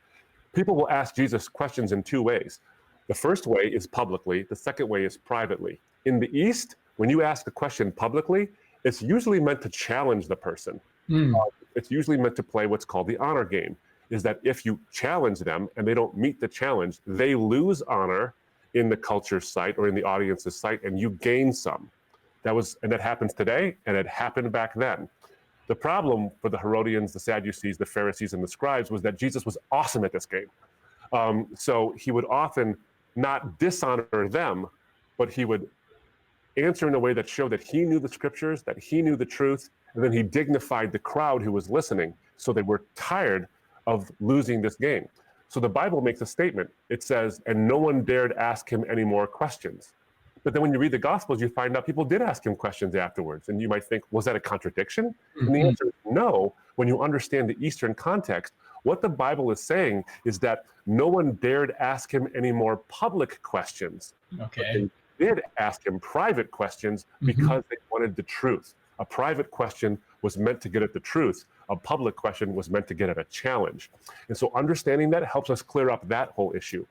people will ask Jesus questions in two ways. The first way is publicly. The second way is privately. In the East, when you ask a question publicly, it's usually meant to challenge the person. It's usually meant to play what's called the honor game, is that if you challenge them and they don't meet the challenge, they lose honor in the culture's sight or in the audience's sight, and you gain some. That happens today, and it happened back then. The problem for the Herodians, the Sadducees, the Pharisees, and the scribes was that Jesus was awesome at this game. So he would often not dishonor them, but he would answer in a way that showed that he knew the scriptures, that he knew the truth, and then he dignified the crowd who was listening, so they were tired of losing this game. So the Bible makes a statement. It says, and no one dared ask him any more questions. But then when you read the Gospels, you find out people did ask him questions afterwards. And you might think, was that a contradiction? And the answer is no. When you understand the Eastern context, what the Bible is saying is that no one dared ask him any more public questions. Okay. They did ask him private questions because they wanted the truth. A private question was meant to get at the truth. A public question was meant to get at a challenge. And so understanding that helps us clear up that whole issue.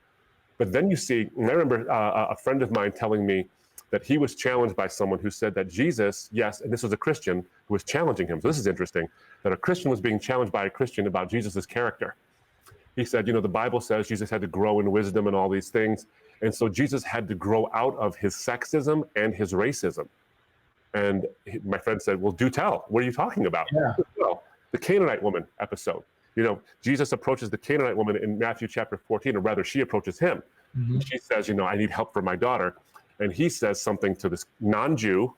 But then you see, and I remember a friend of mine telling me that he was challenged by someone who said that Jesus, yes, and this was a Christian who was challenging him. So this is interesting, that a Christian was being challenged by a Christian about Jesus's character. He said, the Bible says Jesus had to grow in wisdom and all these things. And so Jesus had to grow out of his sexism and his racism. And my friend said, well, do tell. What are you talking about? Yeah. Well, the Canaanite woman episode. Jesus approaches the Canaanite woman in Matthew chapter 14, or rather she approaches him. She says, I need help for my daughter. And he says something to this non-Jew.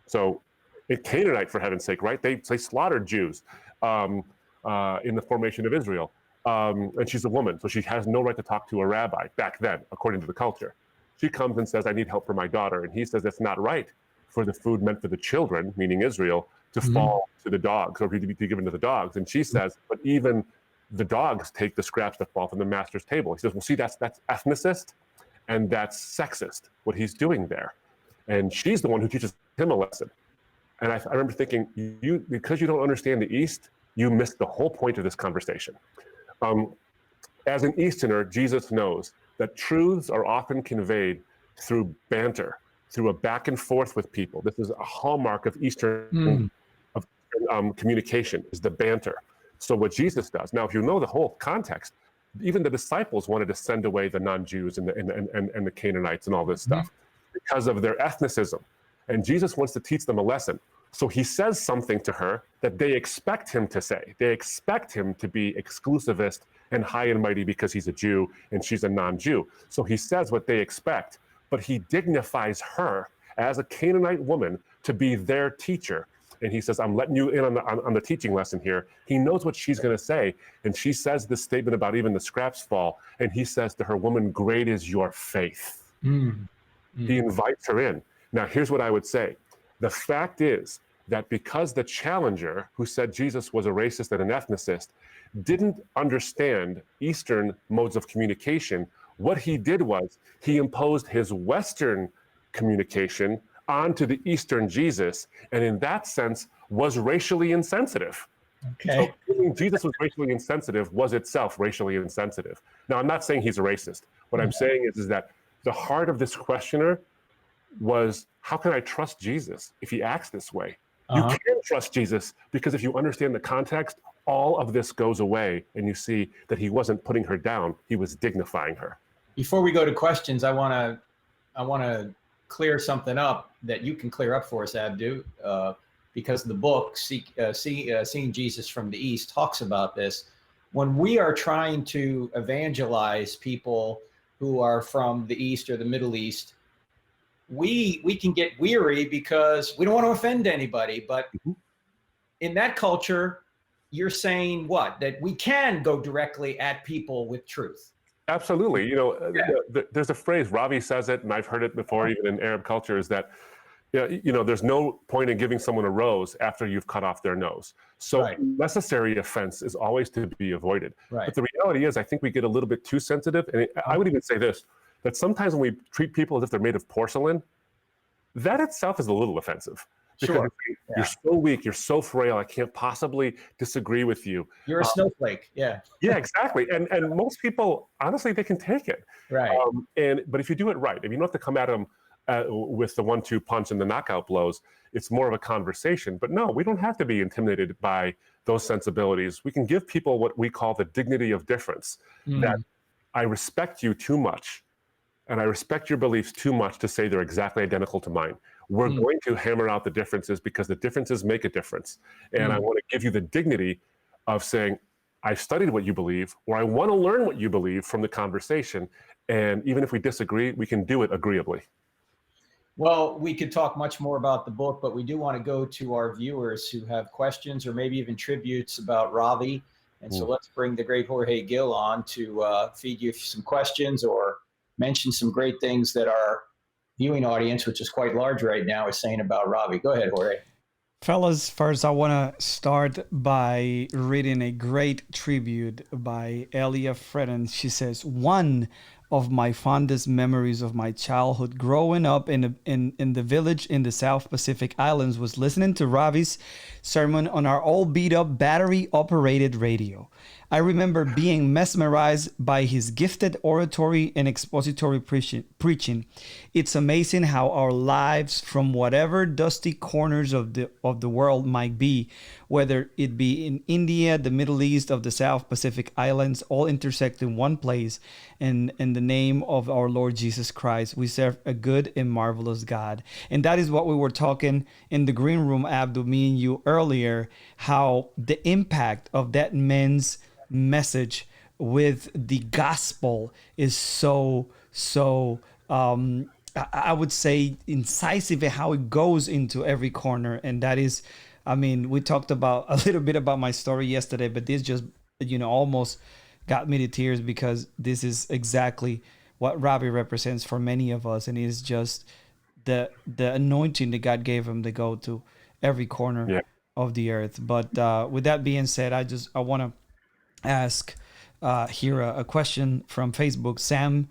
So a Canaanite, for heaven's sake, right? They slaughtered Jews in the formation of Israel. And she's a woman, so she has no right to talk to a rabbi back then, according to the culture. She comes and says, I need help for my daughter. And he says, it's not right for the food meant for the children, meaning Israel, to fall to the dogs or to be given to the dogs. And she says, but even the dogs take the scraps that fall from the master's table. He says, well, see, that's ethnicist and that's sexist, what he's doing there. And she's the one who teaches him a lesson. And I remember thinking, because you don't understand the East, you missed the whole point of this conversation. As an Easterner, Jesus knows that truths are often conveyed through banter, through a back and forth with people. This is a hallmark of Eastern communication, is the banter. So what Jesus does, now if you know the whole context, even the disciples wanted to send away the non-Jews and the Canaanites and all this stuff because of their ethnicism. And Jesus wants to teach them a lesson. So he says something to her that they expect him to say. They expect him to be exclusivist and high and mighty because he's a Jew and she's a non-Jew. So he says what they expect, but he dignifies her as a Canaanite woman to be their teacher. And he says, I'm letting you in on the teaching lesson here. He knows what she's going to say. And she says this statement about even the scraps fall. And he says to her, woman, great is your faith. He invites her in. Now, here's what I would say. The fact is that because the challenger, who said Jesus was a racist and an ethnicist, didn't understand Eastern modes of communication, what he did was he imposed his Western communication onto the Eastern Jesus, and in that sense was racially insensitive. Okay. So thinking Jesus was racially insensitive was itself racially insensitive. Now, I'm not saying he's a racist. What I'm saying is that the heart of this questioner was, how can I trust Jesus if he acts this way? You can trust Jesus because if you understand the context, all of this goes away and you see that he wasn't putting her down, he was dignifying her. Before we go to questions, I want to clear something up that you can clear up for us, Abdu, because the book, Seeing Jesus from the East, talks about this. When we are trying to evangelize people who are from the East or the Middle East, we can get weary because we don't want to offend anybody. But in that culture, you're saying what? That we can go directly at people with truth. Absolutely. There's a phrase, Ravi says it, and I've heard it before, even in Arab culture, is that, there's no point in giving someone a rose after you've cut off their nose. So necessary offense is always to be avoided. But the reality is, I think we get a little bit too sensitive. And I would even say this, that sometimes when we treat people as if they're made of porcelain, that itself is a little offensive. Because Sure. you're so weak, you're so frail, I can't possibly disagree with you. You're a snowflake. Yeah. Yeah, exactly. And most people, honestly, they can take it. Right. But if you do it right, if you don't have to come at them with the 1-2 punch and the knockout blows, it's more of a conversation. But no, we don't have to be intimidated by those sensibilities. We can give people what we call the dignity of difference, that I respect you too much, and I respect your beliefs too much to say they're exactly identical to mine. We're going to hammer out the differences because the differences make a difference. And I want to give you the dignity of saying, I've studied what you believe, or I want to learn what you believe from the conversation. And even if we disagree, we can do it agreeably. Well, we could talk much more about the book, but we do want to go to our viewers who have questions or maybe even tributes about Ravi. And so let's bring the great Jorge Gill on to feed you some questions or mention some great things that our viewing audience, which is quite large right now, is saying about Ravi. Go ahead, Jorge. Fellas, first I want to start by reading a great tribute by Elia Fredden. She says, one of my fondest memories of my childhood growing up in the village in the South Pacific Islands was listening to Ravi's sermon on our old beat up battery operated radio. I remember being mesmerized by his gifted oratory and expository preaching. It's amazing how our lives, from whatever dusty corners of the world might be, whether it be in India, the Middle East, of the South Pacific Islands, all intersect in one place. In the name of our Lord Jesus Christ, we serve a good and marvelous God. And that is what we were talking in the green room, Abdu, me and you earlier, how the impact of that man's message with the gospel is so I would say incisive in how it goes into every corner. And that is, I mean, we talked about a little bit about my story yesterday, but this just, almost got me to tears, because this is exactly what Ravi represents for many of us. And it is just the anointing that God gave him to go to every corner of the earth. But with that being said, I want to ask here a question from Facebook. Sam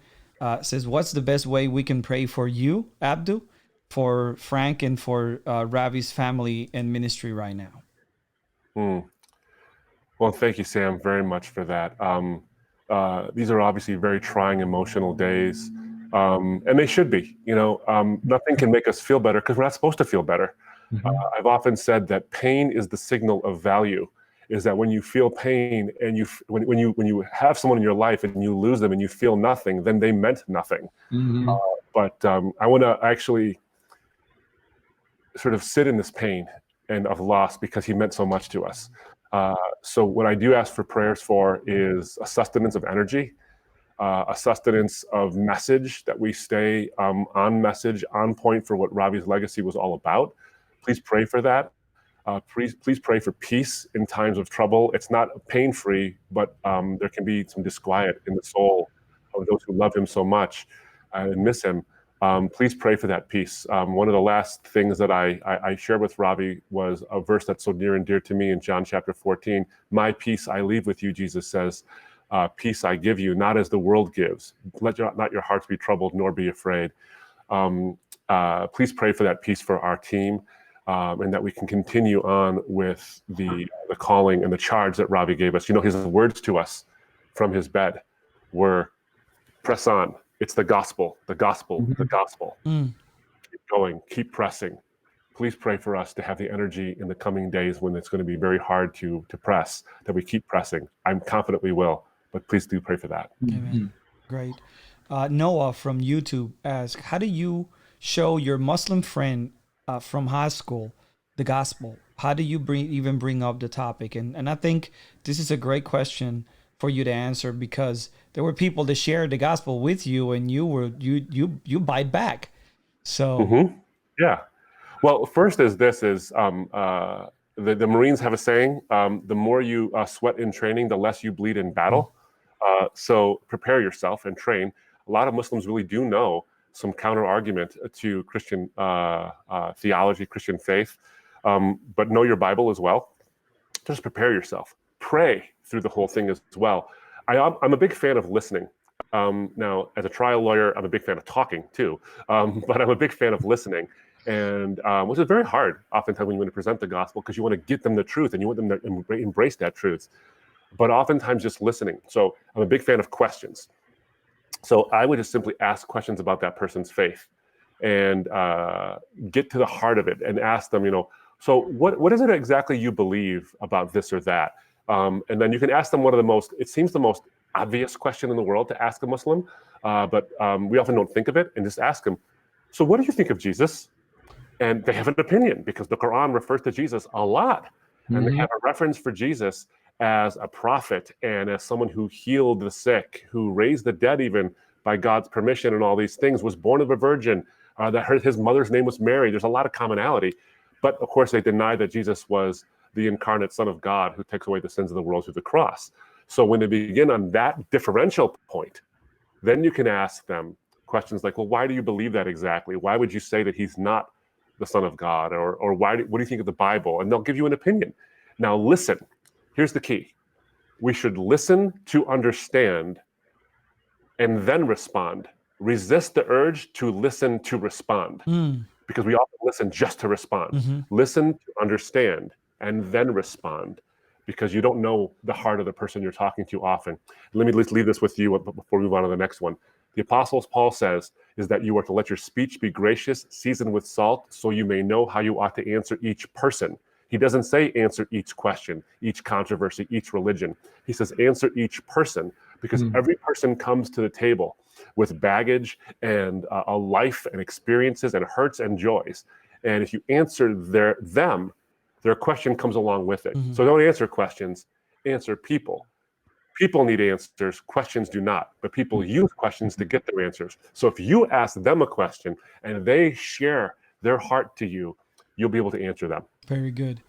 says, what's the best way we can pray for you, Abdu, for Frank, and for Ravi's family and ministry right now? Well, thank you, Sam, very much for that. These are obviously very trying, emotional days, and they should be. Nothing can make us feel better because we're not supposed to feel better. I've often said that pain is the signal of value. Is that when you feel pain and when you have someone in your life and you lose them and you feel nothing, then they meant nothing. But I want to actually sort of sit in this pain and of loss because he meant so much to us. So what I do ask for prayers for is a sustenance of energy, a sustenance of message, that we stay on message, on point for what Ravi's legacy was all about. Please pray for that. Please pray for peace in times of trouble. It's not pain-free, but there can be some disquiet in the soul of those who love him so much and miss him. Please pray for that peace. One of the last things that I shared with Ravi was a verse that's so near and dear to me in John chapter 14. My peace I leave with you, Jesus says. Peace I give you, not as the world gives. Let not your hearts be troubled, nor be afraid. Please pray for that peace for our team. And that we can continue on with the calling and the charge that Ravi gave us. His words to us from his bed were, press on. It's the gospel, the gospel, the gospel. Keep going, keep pressing. Please pray for us to have the energy in the coming days when it's going to be very hard to press, that we keep pressing. I'm confident we will, but please do pray for that. Amen. Great. Noah from YouTube asks, how do you show your Muslim friend from high school the gospel? How do you bring up the topic? And I think this is a great question for you to answer, because there were people that shared the gospel with you and you bite back. So yeah. Well, first is the Marines have a saying, the more you sweat in training, the less you bleed in battle. So prepare yourself and train. A lot of Muslims really do know some counter argument to Christian theology, Christian faith, but know your Bible as well. Just prepare yourself. Pray through the whole thing as well. I'm a big fan of listening. Now, as a trial lawyer, I'm a big fan of talking too, but I'm a big fan of listening, and which is very hard oftentimes when you want to present the gospel, because you want to get them the truth and you want them to embrace that truth, but oftentimes just listening. So I'm a big fan of questions. So I would just simply ask questions about that person's faith and get to the heart of it and ask them, so what is it exactly you believe about this or that? And then you can ask them it seems the most obvious question in the world to ask a Muslim, but we often don't think of it, and just ask them, so what do you think of Jesus? And they have an opinion because the Quran refers to Jesus a lot. And they have a reference for Jesus as a prophet and as someone who healed the sick, who raised the dead even by God's permission and all these things, was born of a virgin, that his mother's name was Mary. There's a lot of commonality. But of course, they deny that Jesus was the incarnate Son of God who takes away the sins of the world through the cross. So when they begin on that differential point, then you can ask them questions like, well, why do you believe that exactly? Why would you say that he's not the Son of God? Or what do you think of the Bible? And they'll give you an opinion. Now, listen. Here's the key. We should listen to understand and then respond. Resist the urge to listen to respond, because we often listen just to respond. Listen to understand and then respond, because you don't know the heart of the person you're talking to often. Let me leave this with you before we move on to the next one. The Apostle Paul says is that you are to let your speech be gracious, seasoned with salt, so you may know how you ought to answer each person. He doesn't say answer each question, each controversy, each religion. He says answer each person, because every person comes to the table with baggage and a life and experiences and hurts and joys. And if you answer them, their question comes along with it. So don't answer questions, answer people. People need answers, questions do not, but people use questions to get their answers. So if you ask them a question and they share their heart to you, you'll be able to answer them. Very good.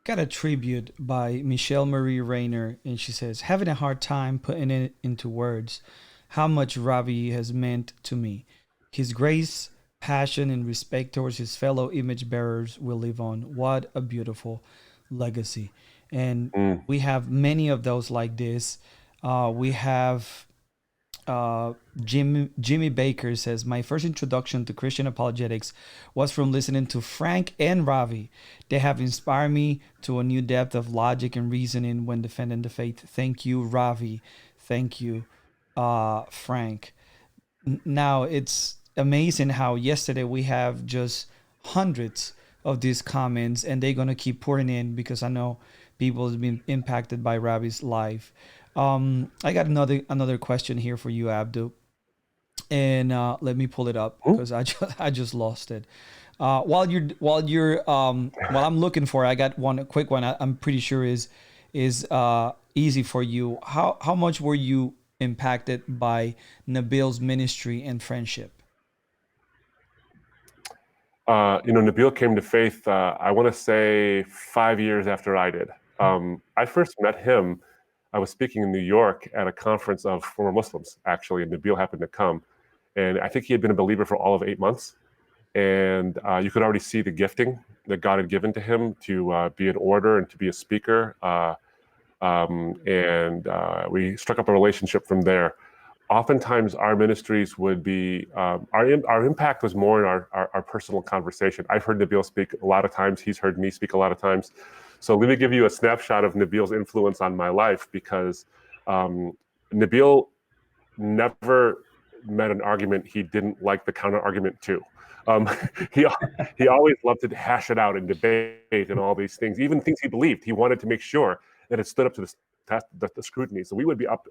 Got a tribute by Michelle Marie Rayner, and she says, having a hard time putting it into words how much Ravi has meant to me. His grace, passion, and respect towards his fellow image bearers will live on. What a beautiful legacy. And we have many of those like this. We have Jimmy Baker says, my first introduction to Christian apologetics was from listening to Frank and Ravi. They have inspired me to a new depth of logic and reasoning when defending the faith. Thank you, Ravi. Thank you, Frank. Now, it's amazing how yesterday we have just hundreds of these comments, and they're going to keep pouring in because I know people have been impacted by Ravi's life. I got another question here for you, Abdu, and let me pull it up because I just lost it. While I'm looking for it, I got one quick one. I'm pretty sure is easy for you. How much were you impacted by Nabeel's ministry and friendship? Nabeel came to faith, I want to say 5 years after I did. I first met him. I was speaking in New York at a conference of former Muslims, actually, and Nabeel happened to come. And I think he had been a believer for all of 8 months. And you could already see the gifting that God had given to him to be an orator and to be a speaker. And we struck up a relationship from there. Oftentimes, our ministries would be, our impact was more in our personal conversation. I've heard Nabeel speak a lot of times. He's heard me speak a lot of times. So let me give you a snapshot of Nabeel's influence on my life, because Nabeel never met an argument he didn't like the counter argument to. He always loved to hash it out and debate and all these things, even things he believed. He wanted to make sure that it stood up to the scrutiny. So we would be up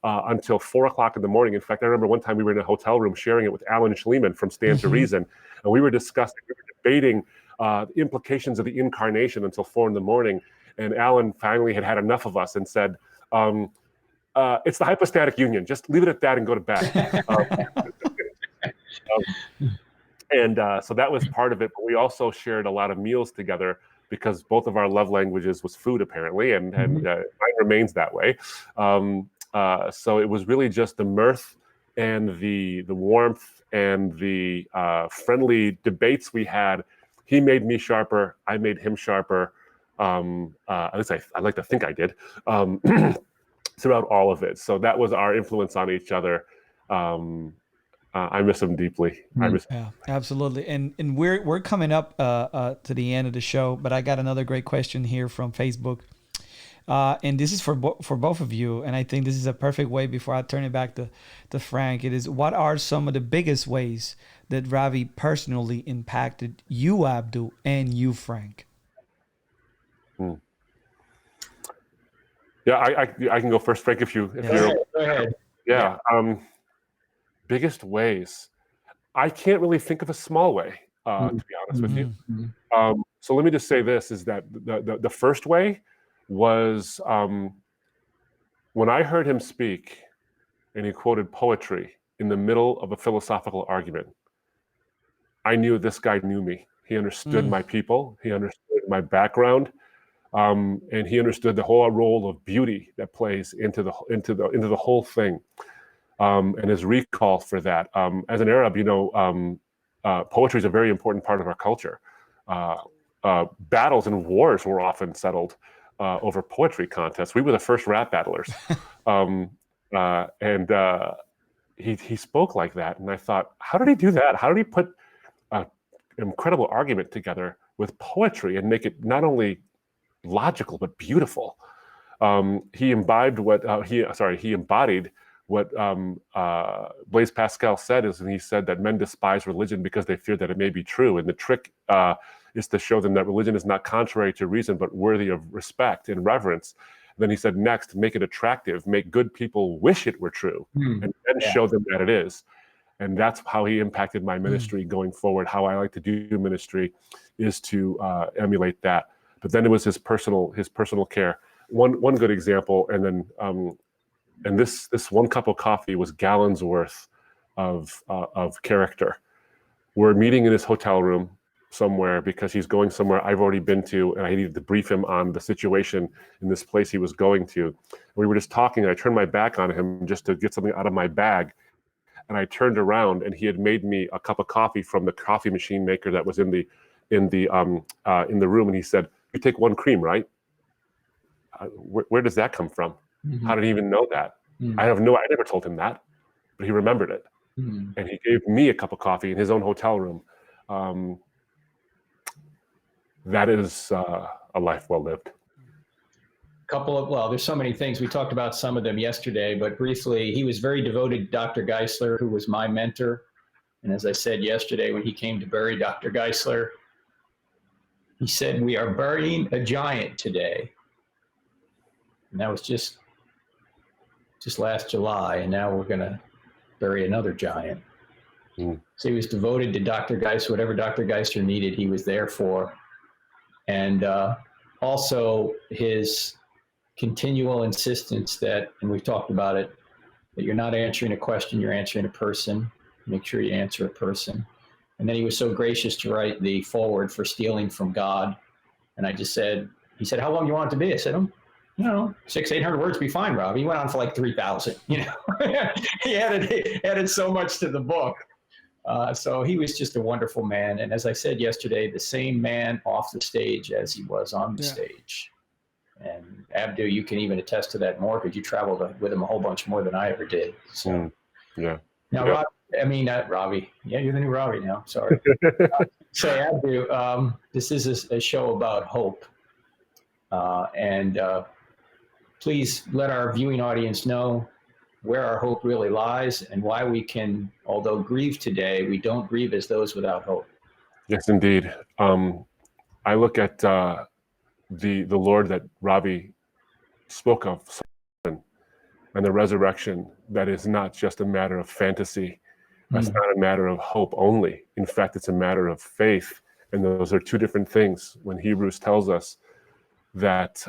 until 4 o'clock in the morning. In fact, I remember one time we were in a hotel room sharing it with Alan Schleman from Stand to Reason, and we were debating the implications of the incarnation until 4 in the morning. And Alan finally had enough of us and said, it's the hypostatic union. Just leave it at that and go to bed. So that was part of it. But we also shared a lot of meals together because both of our love languages was food, apparently, and mine remains that way. So it was really just the mirth and the warmth and the friendly debates we had. He made me sharper. I made him sharper. At least I like to think I did. throughout all of it. So that was our influence on each other. I miss him deeply. I miss Yeah, absolutely. And we're coming up to the end of the show, but I got another great question here from Facebook. And this is for for both of you, and I think this is a perfect way before I turn it back to Frank. It is, what are some of the biggest ways that Ravi personally impacted you, Abdu, and you, Frank? Yeah, I can go first, Frank, if you're Go ahead. yeah. Biggest ways. I can't really think of a small way, to be honest with you. So let me just say this, is that the first way was when I heard him speak and he quoted poetry in the middle of a philosophical argument. I knew this guy knew me. He understood my people. He understood my background. And he understood the whole role of beauty that plays into the whole thing, and his recall for that. As an Arab, poetry is a very important part of our culture. Battles and wars were often settled over poetry contests. We were the first rap battlers, and he spoke like that. And I thought, how did he do that? How did he put an incredible argument together with poetry and make it not only logical but beautiful? He embodied what Blaise Pascal said, and he said that men despise religion because they fear that it may be true, and the trick is to show them that religion is not contrary to reason but worthy of respect and reverence. Then he said, next, make it attractive, make good people wish it were true, and then show them that it is. And that's how he impacted my ministry going forward. How I like to do ministry is to emulate that. But then it was his personal care. One good example, and then and this one cup of coffee was gallons worth of character. We're meeting in his hotel room somewhere because he's going somewhere I've already been to, and I needed to brief him on the situation in this place he was going to. We were just talking, and I turned my back on him just to get something out of my bag. And I turned around, and he had made me a cup of coffee from the coffee machine maker that was in the room, and he said, "You take one cream, right?" Where does that come from? How did he even know that? I never told him that, but he remembered it. And he gave me a cup of coffee in his own hotel room. That is a life well lived. There's so many things. We talked about some of them yesterday, but briefly, he was very devoted to Dr. Geisler, who was my mentor. And as I said yesterday, when he came to bury Dr. Geisler, he said, "We are burying a giant today." And that was just last July, and now we're going to bury another giant. So he was devoted to Dr. Geisler. Whatever Dr. Geisler needed, he was there for. And also his continual insistence that, and we've talked about it, that you're not answering a question, you're answering a person. Make sure you answer a person. And then he was so gracious to write the foreword for Stealing from God. And I just said, he said, "How long do you want it to be?" I said, 600-800 words be fine, Rob. He went on for like 3,000, He added so much to the book. So he was just a wonderful man. And as I said yesterday, the same man off the stage as he was on the stage. And Abdu, you can even attest to that more because you traveled with him a whole bunch more than I ever did. So, yeah. Now, Ravi. Yeah, you're the new Ravi now. Sorry. Say, Abdu, this is a show about hope. And please let our viewing audience know where our hope really lies and why we can, although grieve today, we don't grieve as those without hope. Yes, indeed. I look at the Lord that Ravi spoke of, and the resurrection, that is not just a matter of fantasy. That's not a matter of hope only. In fact, it's a matter of faith. And those are two different things. When Hebrews tells us that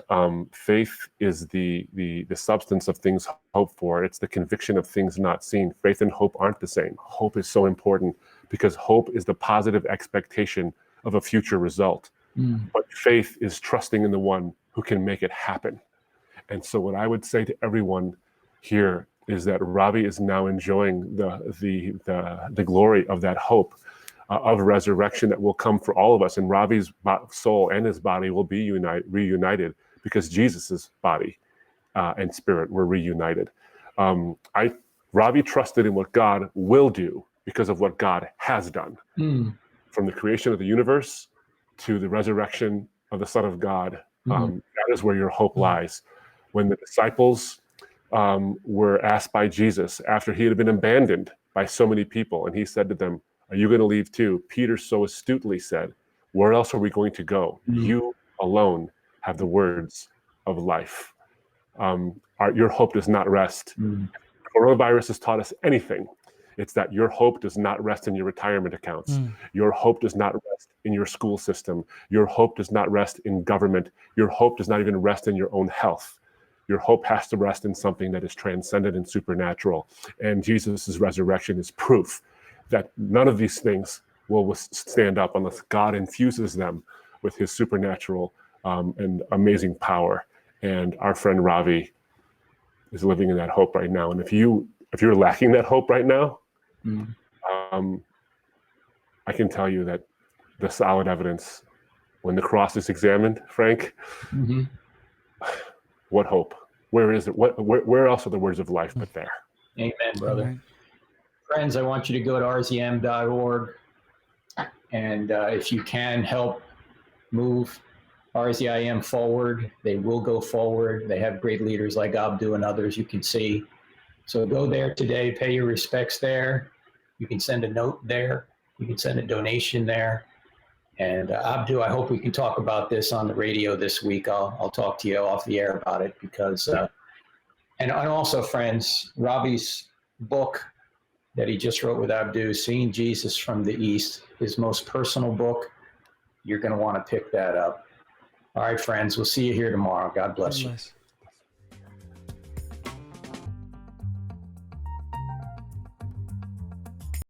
faith is the substance of things hoped for, it's the conviction of things not seen. Faith and hope aren't the same. Hope is so important because hope is the positive expectation of a future result. But faith is trusting in the one who can make it happen. And so what I would say to everyone here is that Ravi is now enjoying the glory of that hope of resurrection that will come for all of us. And Ravi's soul and his body will be reunited because Jesus' body and spirit were reunited. Ravi trusted in what God will do because of what God has done. From the creation of the universe to the resurrection of the Son of God, that is where your hope lies. When the disciples were asked by Jesus after he had been abandoned by so many people, and he said to them, "Are you going to leave too?" Peter so astutely said, "Where else are we going to go? You alone have the words of life." Your hope does not rest. Coronavirus has taught us anything. It's that your hope does not rest in your retirement accounts. Your hope does not rest in your school system. Your hope does not rest in government. Your hope does not even rest in your own health. Your hope has to rest in something that is transcendent and supernatural. And Jesus' resurrection is proof that none of these things will stand up unless God infuses them with his supernatural and amazing power. And our friend Ravi is living in that hope right now. And if you're lacking that hope right now, I can tell you that the solid evidence, when the cross is examined, Frank, what hope? Where is it? Where else are the words of life but there? Amen, brother. Amen. Friends, I want you to go to rzim.org, and if you can help move RZIM forward, they will go forward. They have great leaders like Abdu and others you can see. So go there today, pay your respects there. You can send a note there. You can send a donation there. And Abdu, I hope we can talk about this on the radio this week. I'll talk to you off the air about it because, and also friends, Ravi's book that he just wrote with Abdu, Seeing Jesus from the East, his most personal book. You're going to want to pick that up. All right, friends, we'll see you here tomorrow. God bless you.